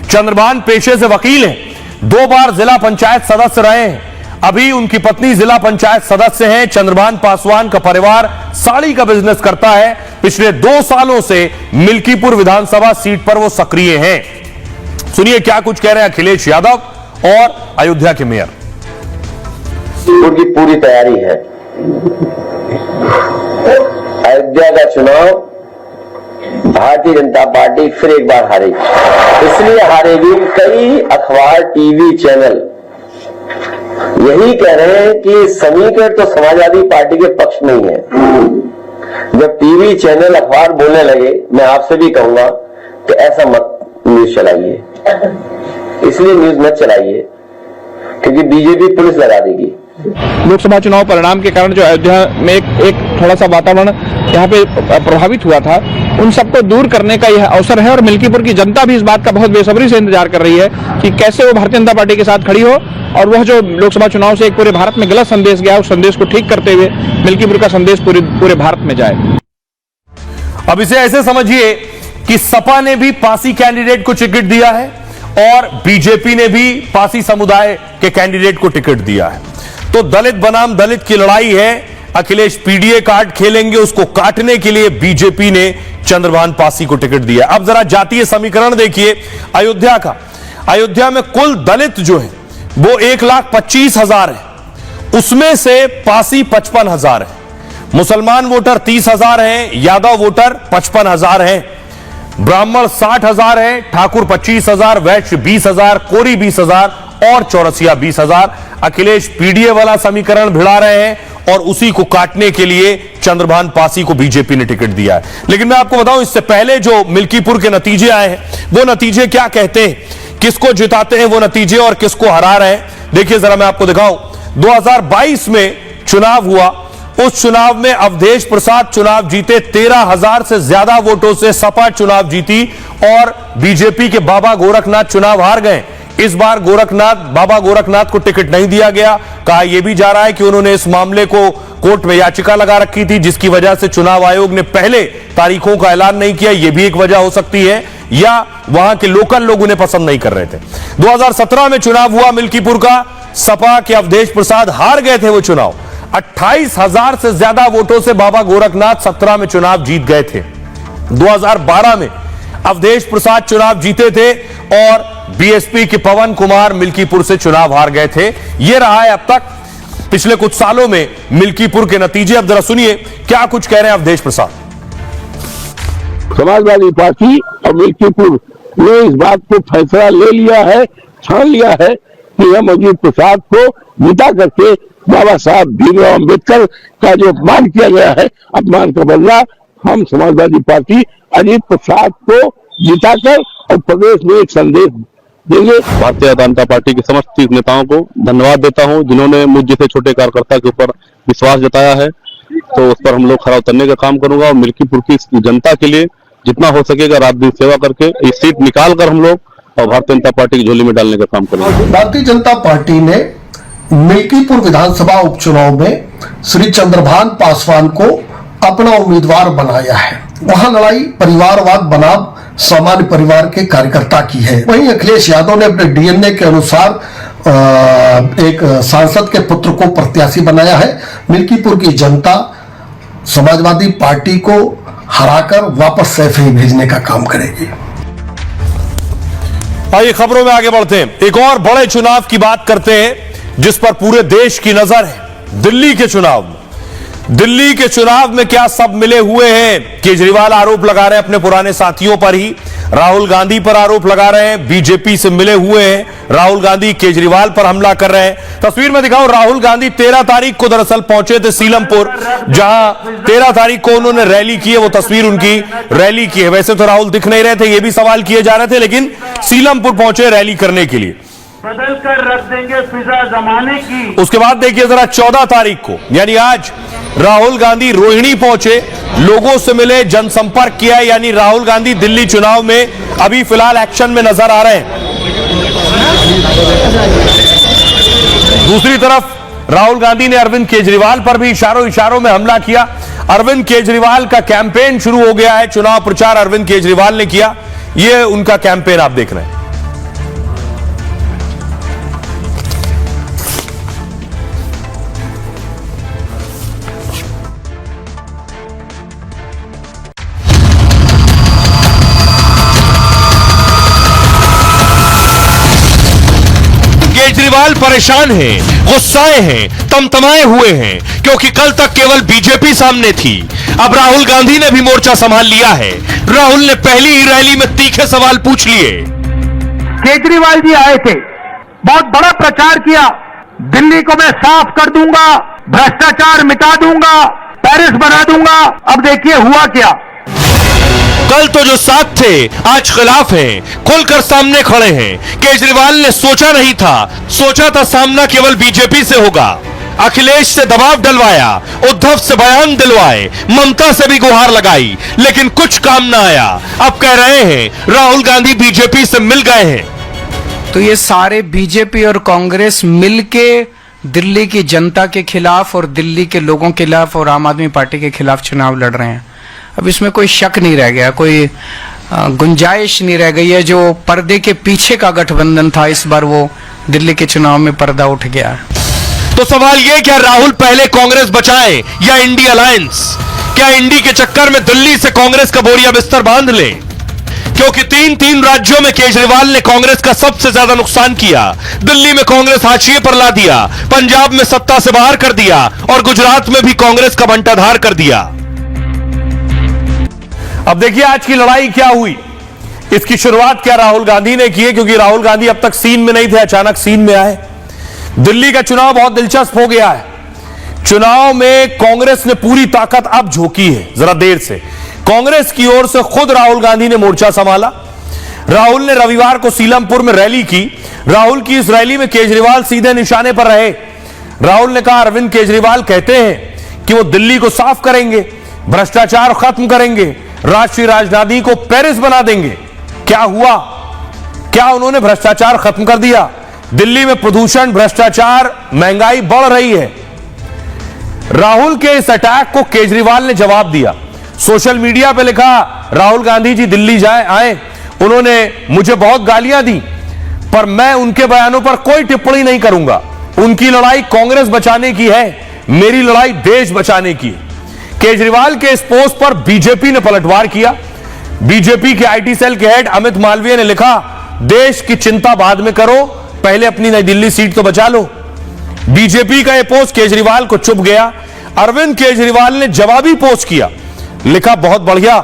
Speaker 3: चंद्रभान पेशे से वकील हैं, 2 बार जिला पंचायत सदस्य रहे हैं, अभी उनकी पत्नी जिला पंचायत सदस्य हैं। चंद्रभान पासवान का परिवार साड़ी का बिजनेस करता है। पिछले 2 सालों से मिल्कीपुर विधानसभा सीट पर वो सक्रिय हैं। सुनिए क्या कुछ कह रहे हैं अखिलेश यादव और अयोध्या के मेयर।
Speaker 18: की पूरी तैयारी है। अयोध्या का चुनाव भारतीय जनता पार्टी फिर एक बार हारेगी। इसलिए हारेगी, कई अखबार टीवी चैनल यही कह रहे हैं कि समीकरण तो समाजवादी पार्टी के पक्ष में ही है। जब टीवी चैनल अखबार बोलने लगे, मैं आपसे भी कहूंगा कि ऐसा मत न्यूज चलाइए, इसलिए न्यूज मत चलाइए क्योंकि बीजेपी पुलिस लगा देगी।
Speaker 5: लोकसभा चुनाव परिणाम के कारण जो अयोध्या में एक थोड़ा सा वातावरण यहाँ पे प्रभावित हुआ था, उन सबको दूर करने का यह अवसर है और मिल्कीपुर की जनता भी इस बात का बहुत बेसब्री से इंतजार कर रही है कि कैसे वो भारतीय जनता पार्टी के साथ खड़ी हो और वह जो लोकसभा चुनाव से एक पूरे भारत में गलत संदेश गया, उस संदेश को ठीक करते हुए मिल्कीपुर का संदेश पूरे भारत में जाए।
Speaker 3: अब इसे ऐसे समझिए कि सपा ने भी पासी कैंडिडेट को टिकट दिया है और बीजेपी ने भी पासी समुदाय के कैंडिडेट को टिकट दिया है। तो दलित बनाम दलित की लड़ाई है। अखिलेश पीडीए कार्ड खेलेंगे, उसको काटने के लिए बीजेपी ने चंद्रभान पासी को टिकट दिया। अब जरा जातीय समीकरण देखिए अयोध्या का। अयोध्या में कुल दलित जो है वो 1,25,000 है, उसमें से पासी 55,000 है, मुसलमान वोटर 30,000 हैं, यादव वोटर 55,000 हैं, ब्राह्मण 60,000 है, ठाकुर 25,000, वैश्य 20,000, कोरी 20,000 और चौरसिया 20,000। अखिलेश पीडीए वाला समीकरण भिड़ा रहे हैं और उसी को काटने के लिए चंद्रभान पासी को बीजेपी ने टिकट दिया है। लेकिन मैं आपको बताऊं, इससे पहले जो मिल्कीपुर के नतीजे आए हैं वो नतीजे क्या कहते हैं, किसको जिताते हैं वो नतीजे और किसको हरा रहे हैं। देखिए जरा मैं आपको दिखाऊं, 2022 में चुनाव हुआ, उस चुनाव में अवधेश प्रसाद चुनाव जीते, 13,000 से ज्यादा वोटों से सपा चुनाव जीती और बीजेपी के बाबा गोरखनाथ चुनाव हार गए। इस बार बाबा गोरखनाथ को टिकट नहीं दिया गया। कहा यह भी जा रहा है कि उन्होंने इस मामले को कोर्ट में याचिका लगा रखी थी, जिसकी वजह से चुनाव आयोग ने पहले तारीखों का ऐलान नहीं किया। यह भी एक वजह हो सकती है, या वहां के लोकल लोग उन्हें पसंद नहीं कर रहे थे। 2017 में चुनाव हुआ मिल्कीपुर का, सपा के अवधेश प्रसाद हार गए थे वो चुनाव। 28,000 से ज्यादा वोटों से बाबा गोरखनाथ 17 में चुनाव जीत गए थे। 2012 में अवधेश प्रसाद चुनाव जीते थे और बीएसपी के पवन कुमार मिल्कीपुर से चुनाव हार गए थे। यह रहा है अब तक पिछले कुछ सालों में मिल्कीपुर के नतीजे। अब जरा सुनिए क्या कुछ कह रहे हैं अवधेश प्रसाद।
Speaker 20: समाजवादी पार्टी और मिल्कीपुर ने इस बात को फैसला ले लिया है, ठान लिया है कि हम अजीत प्रसाद को जिता करके बाबा साहब भीमराव अम्बेडकर का जो अपमान किया गया है, अपमान का बदला हम समाजवादी पार्टी अजीत प्रसाद को जिताकर और प्रदेश में एक संदेश देंगे।
Speaker 19: भारतीय जनता पार्टी के समस्त तीर्थ नेताओं को धन्यवाद देता हूं जिन्होंने मुझ जैसे छोटे कार्यकर्ता के ऊपर विश्वास जताया है, तो उस पर हम लोग खरा उतरने का काम करूंगा और मिल्कीपुर की जनता के लिए जितना हो सकेगा रात दिन सेवा करके इस सीट निकाल कर हम लोग और भारतीय जनता पार्टी की झोली में डालने का काम करेंगे।
Speaker 21: भारतीय जनता पार्टी ने मिल्कीपुर विधानसभा उपचुनाव में श्री चंद्रभान पासवान को अपना उम्मीदवार बनाया है। वहां लड़ाई परिवारवाद बनाम सामान्य परिवार के कार्यकर्ता की है। वहीं अखिलेश यादव ने अपने डीएनए के अनुसार एक सांसद के पुत्र को प्रत्याशी बनाया है। मिल्कीपुर की जनता समाजवादी पार्टी को हराकर वापस सैफ ही भेजने का काम करेगी।
Speaker 3: आइए खबरों में आगे बढ़ते हैं। एक और बड़े चुनाव की बात करते हैं जिस पर पूरे देश की नजर है। दिल्ली के चुनाव में, दिल्ली के चुनाव में क्या सब मिले हुए हैं। केजरीवाल आरोप लगा रहे हैं अपने पुराने साथियों पर ही, राहुल गांधी पर आरोप लगा रहे हैं, बीजेपी से मिले हुए हैं, राहुल गांधी केजरीवाल पर हमला कर रहे हैं। तस्वीर में दिखाऊं, राहुल गांधी 13 तारीख को दरअसल पहुंचे थे सीलमपुर, जहां 13 तारीख को उन्होंने रैली की है। वो तस्वीर उनकी रैली की है। वैसे तो राहुल दिख नहीं रहे थे, ये भी सवाल किए जा रहे थे, लेकिन सीलमपुर पहुंचे रैली करने के लिए।
Speaker 5: बदल कर रख देंगे फिजा जमाने की।
Speaker 3: उसके बाद देखिए जरा 14 तारीख को यानी आज राहुल गांधी रोहिणी पहुंचे, लोगों से मिले, जनसंपर्क किया। यानी राहुल गांधी दिल्ली चुनाव में अभी फिलहाल एक्शन में नजर आ रहे हैं। दूसरी तरफ राहुल गांधी ने अरविंद केजरीवाल पर भी इशारों में हमला किया। अरविंद केजरीवाल का कैंपेन शुरू हो गया है। चुनाव प्रचार अरविंद केजरीवाल ने किया। यह उनका कैंपेन आप देख रहे हैं। केजरीवाल परेशान हैं, गुस्साए हैं, तमतमाए हुए हैं क्योंकि कल तक केवल बीजेपी सामने थी। अब राहुल गांधी ने भी मोर्चा संभाल लिया है। राहुल ने पहली ही रैली में तीखे सवाल पूछ लिए।
Speaker 5: केजरीवाल जी आए थे, बहुत बड़ा प्रचार किया, दिल्ली को मैं साफ कर दूंगा, भ्रष्टाचार मिटा दूंगा, पेरिस बना दूंगा। अब देखिए हुआ क्या।
Speaker 3: कल तो जो साथ थे आज खिलाफ हैं, खुलकर सामने खड़े हैं। केजरीवाल ने सोचा नहीं था, सोचा था सामना केवल बीजेपी से होगा। अखिलेश से दबाव डलवाया, उद्धव से बयान दिलवाए, ममता से भी गुहार लगाई, लेकिन कुछ काम ना आया। अब कह रहे हैं राहुल गांधी बीजेपी से मिल गए हैं।
Speaker 22: तो ये सारे बीजेपी और कांग्रेस मिलके दिल्ली की जनता के खिलाफ और दिल्ली के लोगों के खिलाफ और आम आदमी पार्टी के खिलाफ चुनाव लड़ रहे हैं। अब इसमें कोई शक नहीं रह गया, कोई गुंजाइश नहीं रह गई है। जो पर्दे के पीछे का गठबंधन था, इस बार वो दिल्ली के चुनाव में पर्दा उठ गया है।
Speaker 3: तो सवाल ये, क्या राहुल पहले कांग्रेस बचाए या इंडी अलायंस? क्या इंडी के चक्कर में दिल्ली से कांग्रेस का बोरिया बिस्तर बांध ले? क्योंकि तीन राज्यों में केजरीवाल ने कांग्रेस का सबसे ज्यादा नुकसान किया। दिल्ली में कांग्रेस हाशिए पर ला दिया, पंजाब में सत्ता से बाहर कर दिया और गुजरात में भी कांग्रेस का बंटाधार कर दिया। अब देखिए आज की लड़ाई क्या हुई। इसकी शुरुआत क्या राहुल गांधी ने की है, क्योंकि राहुल गांधी अब तक सीन में नहीं थे, अचानक सीन में आए। दिल्ली का चुनाव बहुत दिलचस्प हो गया है। चुनाव में कांग्रेस ने पूरी ताकत अब झोंकी है। जरा देर से कांग्रेस की ओर से खुद राहुल गांधी ने मोर्चा संभाला। राहुल ने रविवार को सीलमपुर में रैली की। राहुल की इस रैली में केजरीवाल सीधे निशाने पर रहे। राहुल ने कहा अरविंद केजरीवाल कहते हैं कि वो दिल्ली को साफ करेंगे, भ्रष्टाचार खत्म करेंगे, राष्ट्रीय राजधानी को पेरिस बना देंगे। क्या हुआ? क्या उन्होंने भ्रष्टाचार खत्म कर दिया? दिल्ली में प्रदूषण, भ्रष्टाचार, महंगाई बढ़ रही है। राहुल के इस अटैक को केजरीवाल ने जवाब दिया। सोशल मीडिया पे लिखा, राहुल गांधी जी दिल्ली आए, उन्होंने मुझे बहुत गालियां दी, पर मैं उनके बयानों पर कोई टिप्पणी नहीं करूंगा। उनकी लड़ाई कांग्रेस बचाने की है, मेरी लड़ाई देश बचाने की है। केजरीवाल के इस पोस्ट पर बीजेपी ने पलटवार किया। बीजेपी के आईटी सेल के हेड अमित मालवीय ने लिखा, देश की चिंता बाद में करो, पहले अपनी नई दिल्ली सीट तो बचा लो। बीजेपी का यह पोस्ट केजरीवाल को चुभ गया। अरविंद केजरीवाल ने जवाबी पोस्ट किया, लिखा, बहुत बढ़िया,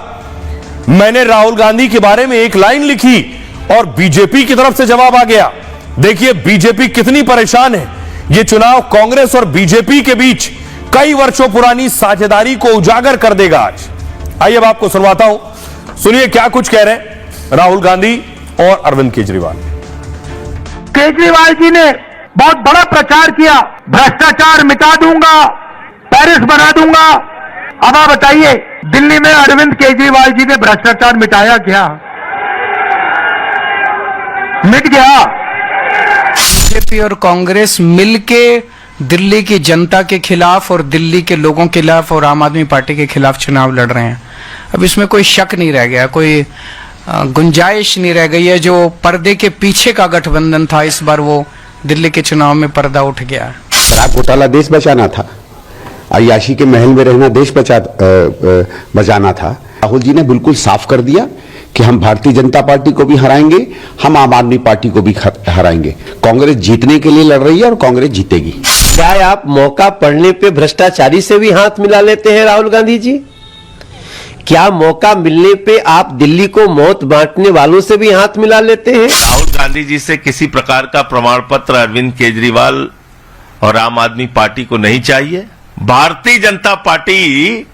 Speaker 3: मैंने राहुल गांधी के बारे में एक लाइन लिखी और बीजेपी की तरफ से जवाब आ गया। देखिए बीजेपी कितनी परेशान है। यह चुनाव कांग्रेस और बीजेपी के बीच कई वर्षों पुरानी साझेदारी को उजागर कर देगा आज। आइए अब आपको सुनवाता हूं, सुनिए क्या कुछ कह रहे हैं राहुल गांधी और अरविंद केजरीवाल।
Speaker 5: केजरीवाल जी ने बहुत बड़ा प्रचार किया, भ्रष्टाचार मिटा दूंगा, पेरिस बना दूंगा। अब आप बताइए, दिल्ली में अरविंद केजरीवाल जी ने भ्रष्टाचार मिटाया क्या? मिट गया।
Speaker 22: बीजेपी और कांग्रेस मिलके दिल्ली की जनता के खिलाफ और दिल्ली के लोगों के खिलाफ और आम आदमी पार्टी के खिलाफ चुनाव लड़ रहे हैं। अब इसमें कोई शक नहीं रह गया, कोई गुंजाइश नहीं रह गई है। जो पर्दे के पीछे का गठबंधन था, इस बार वो दिल्ली के चुनाव में पर्दा उठ गया है।
Speaker 7: शराब घोटाला देश बचाना था, अय्याशी के महल में रहना देश बचाना था। राहुल जी ने बिल्कुल साफ कर दिया कि हम भारतीय जनता पार्टी को भी हराएंगे, हम आम आदमी पार्टी को भी हराएंगे। कांग्रेस जीतने के लिए लड़ रही है और कांग्रेस जीतेगी।
Speaker 1: क्या आप मौका पड़ने पे भ्रष्टाचारी से भी हाथ मिला लेते हैं राहुल गांधी जी? क्या मौका मिलने पे आप दिल्ली को मौत बांटने वालों से भी हाथ मिला लेते हैं?
Speaker 4: राहुल गांधी जी से किसी प्रकार का प्रमाण पत्र अरविंद केजरीवाल और आम आदमी पार्टी को नहीं चाहिए। भारतीय जनता पार्टी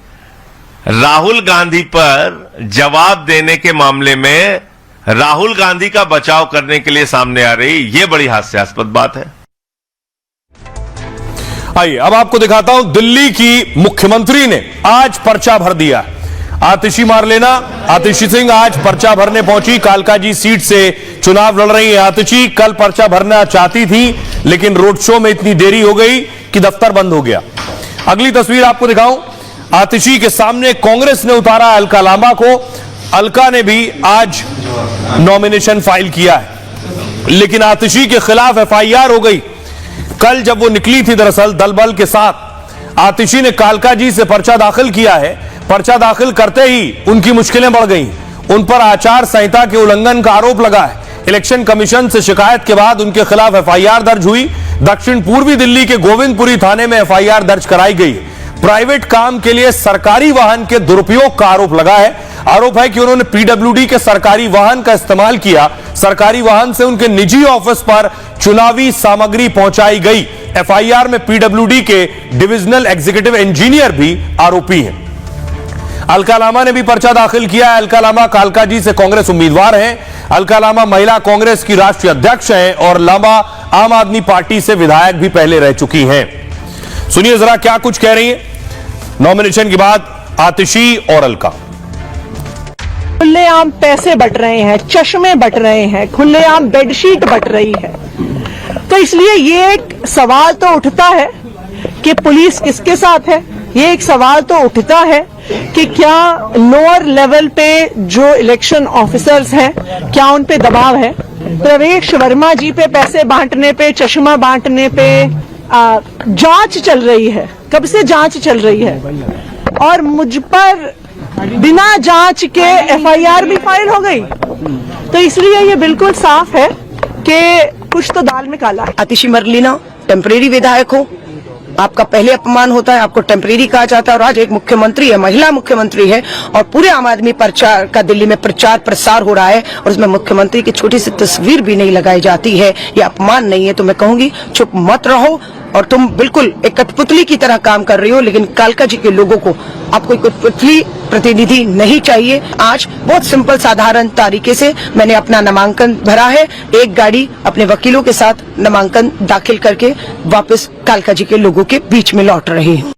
Speaker 4: राहुल गांधी पर जवाब देने के मामले में राहुल गांधी का बचाव करने के लिए सामने आ रही, यह बड़ी हास्यास्पद बात है।
Speaker 3: आइए अब आपको दिखाता हूं, दिल्ली की मुख्यमंत्री ने आज पर्चा भर दिया। आतिशी मार लेना, आतिशी सिंह आज पर्चा भरने पहुंची, कालकाजी सीट से चुनाव लड़ रही है। आतिशी कल पर्चा भरना चाहती थी, लेकिन रोड शो में इतनी देरी हो गई कि दफ्तर बंद हो गया। अगली तस्वीर आपको दिखाऊं, आतिशी के सामने कांग्रेस ने उतारा अलका लांबा को। अलका ने भी आज नॉमिनेशन फाइल किया है, लेकिन आतिशी के खिलाफ एफआईआर हो गई। कल जब वो निकली थी दरअसल दल बल के साथ, आतिशी ने कालकाजी से पर्चा दाखिल किया है। पर्चा दाखिल करते ही उनकी मुश्किलें बढ़ गई, उन पर आचार संहिता के उल्लंघन का आरोप लगा है। इलेक्शन कमीशन से शिकायत के बाद उनके खिलाफ एफआईआर दर्ज हुई। दक्षिण पूर्वी दिल्ली के गोविंदपुरी थाने में एफआईआर दर्ज कराई गई। प्राइवेट काम के लिए सरकारी वाहन के दुरुपयोग का आरोप लगा है। आरोप है कि उन्होंने पीडब्ल्यूडी के सरकारी वाहन का इस्तेमाल किया। सरकारी वाहन से उनके निजी ऑफिस पर चुनावी सामग्री पहुंचाई गई। एफआईआर में पीडब्ल्यूडी के डिविजनल एग्जीक्यूटिव इंजीनियर भी आरोपी हैं। अलका लांबा ने भी पर्चा दाखिल किया है। अलका लांबा कालकाजी से कांग्रेस उम्मीदवार हैं। अलका लांबा महिला कांग्रेस की राष्ट्रीय अध्यक्ष हैं और लांबा आम आदमी पार्टी से विधायक भी पहले रह चुकी हैं। सुनिए जरा क्या कुछ कह रही हैं नॉमिनेशन के बाद आतिशी और अलका।
Speaker 23: खुलेआम पैसे बट रहे हैं, चश्मे बट रहे हैं, खुलेआम बेडशीट बट रही है। तो इसलिए ये एक सवाल तो उठता है कि पुलिस किसके साथ है। ये एक सवाल तो उठता है कि क्या लोअर लेवल पे जो इलेक्शन ऑफिसर्स हैं, क्या उन पे दबाव है। प्रवेश वर्मा जी पे पैसे बांटने पे, चश्मा बांटने पे जांच चल रही है, कब से जांच चल रही है, और मुझ पर बिना जांच के एफआईआर भी फाइल हो गई। तो इसलिए ये बिल्कुल साफ है कि कुछ तो दाल में काला है।
Speaker 24: आतिशी मरलीना टेम्परेरी विधायक हो, आपका पहले अपमान होता है, आपको टेम्परेरी कहा जाता है, और आज एक मुख्यमंत्री है, महिला मुख्यमंत्री है, और पूरे आम आदमी प्रचार का दिल्ली में प्रचार प्रसार हो रहा है और उसमें मुख्यमंत्री की छोटी सी तस्वीर भी नहीं लगाई जाती है। ये अपमान नहीं है। तो मैं कहूंगी चुप मत रहो, और तुम बिल्कुल एक कठपुतली की तरह काम कर रही हो, लेकिन कालकाजी के लोगों को आपको एक कठपुतली प्रतिनिधि नहीं चाहिए। आज बहुत सिंपल साधारण तरीके से मैंने अपना नामांकन भरा है। एक गाड़ी अपने वकीलों के साथ नामांकन दाखिल करके वापस कालकाजी के लोगों के बीच में लौट रही हूँ।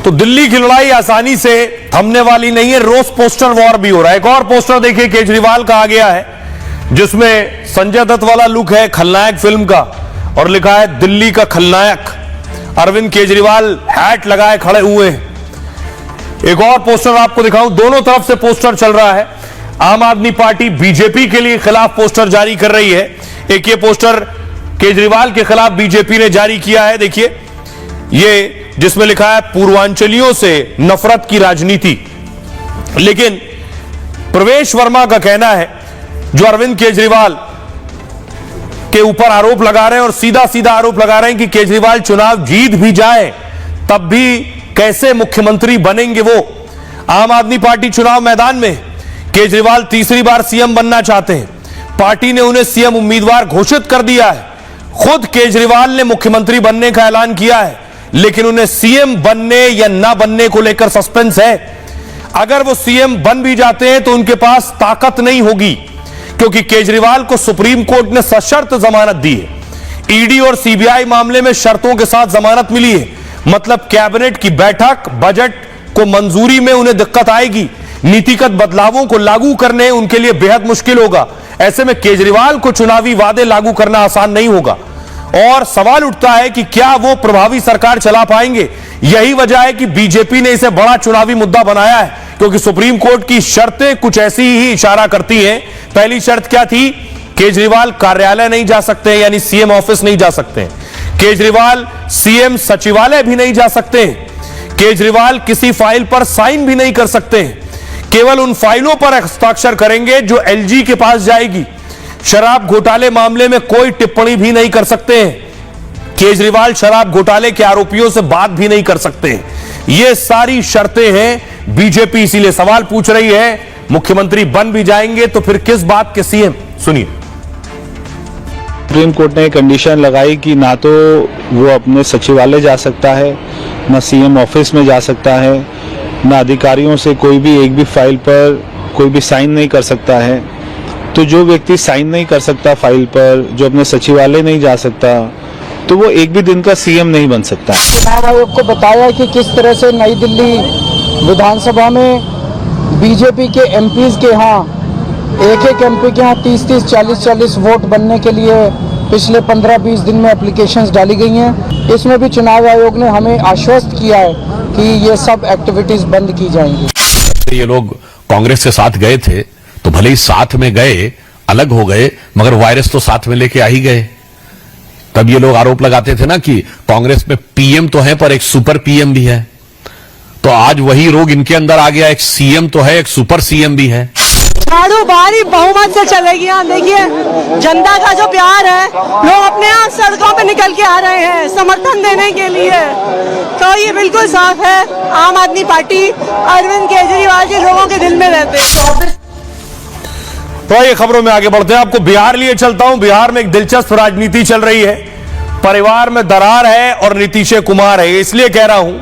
Speaker 3: तो दिल्ली की लड़ाई आसानी से थमने वाली नहीं है। रोज पोस्टर वॉर भी हो रहा है। एक और पोस्टर देखिए केजरीवाल का आ गया है, जिसमें संजय दत्त वाला लुक है खलनायक फिल्म का, और लिखा है दिल्ली का खलनायक। अरविंद केजरीवाल हैट लगाए खड़े हुए हैं। एक और पोस्टर आपको दिखाऊं, दोनों तरफ से पोस्टर चल रहा है। आम आदमी पार्टी बीजेपी के लिए खिलाफ पोस्टर जारी कर रही है। एक ये पोस्टर केजरीवाल के खिलाफ बीजेपी ने जारी किया है, देखिए ये, जिसमें लिखा है पूर्वांचलियों से नफरत की राजनीति। लेकिन प्रवेश वर्मा का कहना है, जो अरविंद केजरीवाल के ऊपर आरोप लगा रहे हैं और सीधा सीधा आरोप लगा रहे हैं कि केजरीवाल चुनाव जीत भी जाए तब भी कैसे मुख्यमंत्री बनेंगे वो। आम आदमी पार्टी चुनाव मैदान में, केजरीवाल तीसरी बार सीएम बनना चाहते हैं। पार्टी ने उन्हें सीएम उम्मीदवार घोषित कर दिया है। खुद केजरीवाल ने मुख्यमंत्री बनने का ऐलान किया है, लेकिन उन्हें सीएम बनने या ना बनने को लेकर सस्पेंस है। अगर वो सीएम बन भी जाते हैं तो उनके पास ताकत नहीं होगी, क्योंकि केजरीवाल को सुप्रीम कोर्ट ने सशर्त जमानत दी है। ईडी और सीबीआई मामले में शर्तों के साथ जमानत मिली है, मतलब कैबिनेट की बैठक, बजट को मंजूरी में उन्हें दिक्कत आएगी। नीतिगत बदलावों को लागू करने उनके लिए बेहद मुश्किल होगा। ऐसे में केजरीवाल को चुनावी वादे लागू करना आसान नहीं होगा और सवाल उठता है कि क्या वो प्रभावी सरकार चला पाएंगे। यही वजह है कि बीजेपी ने इसे बड़ा चुनावी मुद्दा बनाया है, क्योंकि सुप्रीम कोर्ट की शर्तें कुछ ऐसी ही इशारा करती हैं। पहली शर्त क्या थी? केजरीवाल कार्यालय नहीं जा सकते, यानी सीएम ऑफिस नहीं जा सकते। केजरीवाल सीएम सचिवालय भी नहीं जा सकते। केजरीवाल किसी फाइल पर साइन भी नहीं कर सकते, केवल उन फाइलों पर हस्ताक्षर करेंगे जो एलजी के पास जाएगी। शराब घोटाले मामले में कोई टिप्पणी भी नहीं कर सकते हैं। केजरीवाल शराब घोटाले के आरोपियों से बात भी नहीं कर सकते हैं। ये सारी शर्तें हैं। बीजेपी इसीलिए सवाल पूछ रही है, मुख्यमंत्री बन भी जाएंगे तो फिर किस बात के सीएम? सुनिए।
Speaker 2: सुप्रीम कोर्ट ने कंडीशन लगाई कि ना तो वो अपने सचिवालय जा सकता है, ना सीएम ऑफिस में जा सकता है, ना अधिकारियों से कोई भी एक भी फाइल पर कोई भी साइन नहीं कर सकता है। तो जो व्यक्ति साइन नहीं कर सकता फाइल पर, जो अपने सचिवालय नहीं जा सकता, तो वो एक भी दिन का सीएम नहीं बन सकता।
Speaker 5: चुनाव आयोग को बताया कि किस तरह से नई दिल्ली विधानसभा में बीजेपी के एमपीज के यहाँ एक एमपी के यहाँ 30-30, 40-40 वोट बनने के लिए पिछले 15-20 दिन में एप्लीकेशंस डाली गई हैं। इसमें भी चुनाव आयोग ने हमें आश्वस्त किया है कि ये सब एक्टिविटीज बंद की जाएंगी।
Speaker 8: ये लोग कांग्रेस के साथ गए थे तो भले ही साथ में गए, अलग हो गए, मगर वायरस तो साथ में लेके आ ही गए। तब ये लोग आरोप लगाते थे ना कि कांग्रेस में पीएम तो है पर एक सुपर पीएम भी है। तो आज वही रोग इनके अंदर आ गया, एक सीएम तो है, एक सुपर सीएम भी है।
Speaker 23: झाड़ू भारी बहुमत से चलेगी। यहाँ देखिए जनता का जो प्यार है, लोग अपने आप सड़कों पे निकल के आ रहे हैं समर्थन देने के लिए। तो ये बिल्कुल साफ है, आम आदमी पार्टी अरविंद केजरीवाल के लोगों के दिल में रहते हैं।
Speaker 3: तो ये खबरों में आगे बढ़ते हैं, आपको बिहार लिए चलता हूं। बिहार में एक दिलचस्प राजनीति चल रही है। परिवार में दरार है और नीतीश कुमार है। इसलिए कह रहा हूं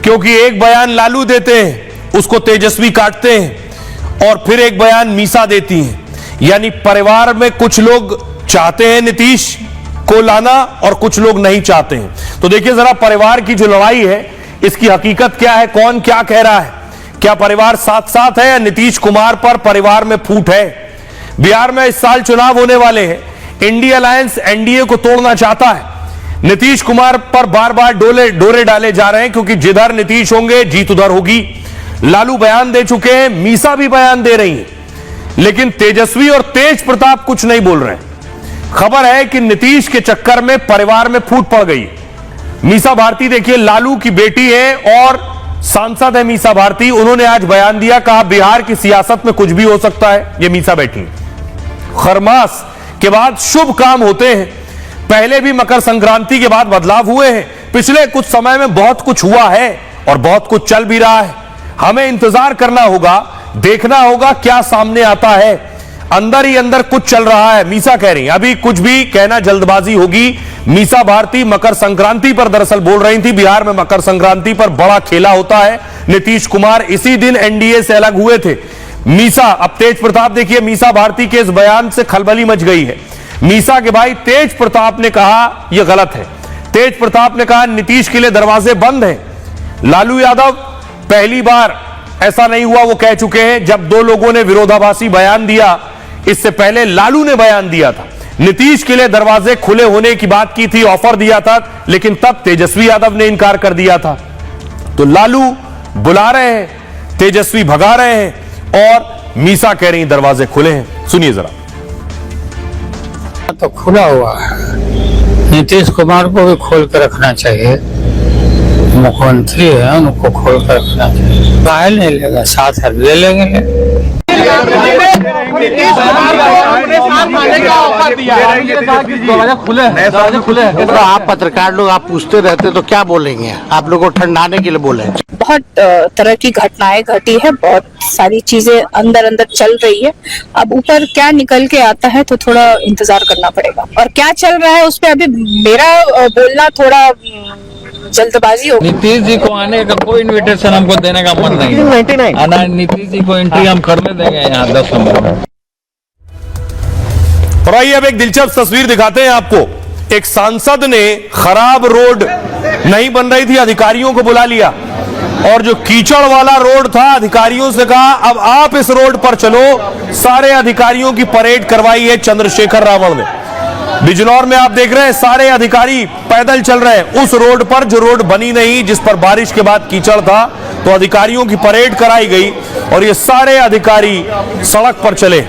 Speaker 3: क्योंकि एक बयान लालू देते हैं, उसको तेजस्वी काटते हैं, और फिर एक बयान मीसा देती है। यानी परिवार में कुछ लोग चाहते हैं नीतीश को लाना और कुछ लोग नहीं चाहते हैं। तो देखिए जरा परिवार की जो लड़ाई है, इसकी हकीकत क्या है, कौन क्या कह रहा है। क्या परिवार साथ साथ है या नीतीश कुमार पर परिवार में फूट है? बिहार में इस साल चुनाव होने वाले हैं। इंडिया अलायंस एनडीए को तोड़ना चाहता है। नीतीश कुमार पर बार बार डोरे डाले जा रहे हैं, क्योंकि जिधर नीतीश होंगे जीत उधर होगी। लालू बयान दे चुके हैं, मीसा भी बयान दे रही है, लेकिन तेजस्वी और तेज प्रताप कुछ नहीं बोल रहे हैं। खबर है कि नीतीश के चक्कर में परिवार में फूट पड़ गई। मीसा भारती देखिए, लालू की बेटी है और सांसद है मीसा भारती। उन्होंने आज बयान दिया, कहा बिहार की सियासत में कुछ भी हो सकता है। ये मीसा बैठी। खरमास के बाद शुभ काम होते हैं। पहले भी मकर संक्रांति के बाद बदलाव हुए हैं। पिछले कुछ समय में बहुत कुछ हुआ है और बहुत कुछ चल भी रहा है। हमें इंतजार करना होगा, देखना होगा क्या सामने आता है। अंदर ही अंदर कुछ चल रहा है, मीसा कह रही। अभी कुछ भी कहना जल्दबाजी होगी। मीसा भारती मकर संक्रांति पर दरअसल बोल रही थी। बिहार में मकर संक्रांति पर बड़ा खेला होता है। नीतीश कुमार इसी दिन एनडीए से अलग हुए थे। मीसा, अब तेज प्रताप देखिए, मीसा भारती के इस बयान से खलबली मच गई है। मीसा के भाई तेज प्रताप ने कहा यह गलत है। तेज प्रताप ने कहा नीतीश के लिए दरवाजे बंद हैं। लालू यादव पहली बार ऐसा नहीं हुआ, वो कह चुके हैं। जब दो लोगों ने विरोधाभासी बयान दिया, इससे पहले लालू ने बयान दिया था, नीतीश के लिए दरवाजे खुले होने की बात की थी, ऑफर दिया था, लेकिन तब तेजस्वी यादव ने इनकार कर दिया था। तो लालू बुला रहे हैं, तेजस्वी भगा रहे हैं और मीसा कह रही दरवाजे खुले हैं। सुनिए जरा।
Speaker 9: तो खुला हुआ है, नीतीश कुमार को भी खोल कर रखना चाहिए। मुख्यमंत्री है, उनको खोल कर रखना चाहिए। फाइल नहीं लेगा, साथ ले लेंगे।
Speaker 5: आप पत्रकार लोग आप पूछते रहते तो क्या बोलेंगे, आप लोग को ठंडाने के लिए बोले।
Speaker 6: बहुत तरह की घटनाएं घटी है, बहुत सारी चीजें अंदर अंदर चल रही है। अब ऊपर क्या निकल के आता है तो थोड़ा इंतजार करना पड़ेगा, और क्या चल रहा है उस पर अभी मेरा बोलना थोड़ा जल्दबाजी हो।
Speaker 10: नीतीश जी को आने का कोई इनविटेशन हमको देने का मन नहीं है। नीतीश जी को एंट्री हम करने देंगे यहाँ 10 नंबर में।
Speaker 3: और आइए अब एक दिलचस्प तस्वीर दिखाते हैं आपको। एक सांसद ने खराब रोड नहीं बन रही थी, अधिकारियों को बुला लिया और जो कीचड़ वाला रोड था अधिकारियों से कहा अब आप इस रोड पर चलो। सारे अधिकारियों की परेड करवाई है चंद्रशेखर रावण ने। बिजनौर में आप देख रहे हैं सारे अधिकारी पैदल चल रहे हैं उस रोड पर, जो रोड बनी नहीं, जिस पर बारिश के बाद कीचड़ था। तो अधिकारियों की परेड कराई गई और ये सारे अधिकारी सड़क पर चले।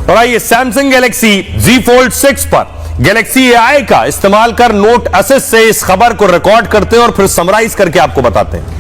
Speaker 3: और आइए सैमसंग गैलेक्सी Z Fold 6 पर गैलेक्सी AI का इस्तेमाल कर नोट असिस्ट से इस खबर को रिकॉर्ड करते हैं और फिर समराइज करके आपको बताते हैं।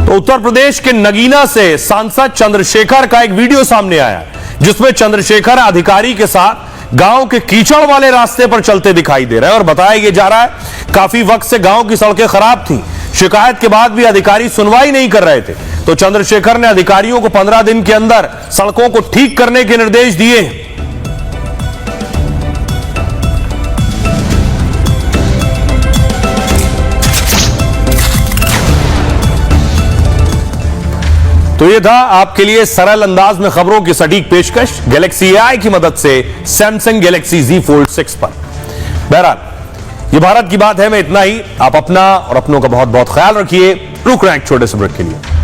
Speaker 3: तो उत्तर प्रदेश के नगीना से सांसद चंद्रशेखर का एक वीडियो सामने आया जिसमें चंद्रशेखर अधिकारी के साथ गांव के कीचड़ वाले रास्ते पर चलते दिखाई दे रहे हैं और बताया यह जा रहा है काफी वक्त से गांव की सड़कें खराब थीं। शिकायत के बाद भी अधिकारी सुनवाई नहीं कर रहे थे, तो चंद्रशेखर ने अधिकारियों को 15 दिन के अंदर सड़कों को ठीक करने के निर्देश दिए। तो ये था आपके लिए सरल अंदाज में खबरों की सटीक पेशकश गैलेक्सी AI की मदद से सैमसंग गैलेक्सी Z Fold 6 पर। बहरहाल ये भारत की बात है में इतना ही। आप अपना और अपनों का बहुत बहुत ख्याल रखिए। रुक रहे हैं एक छोटे से ब्रेक के लिए।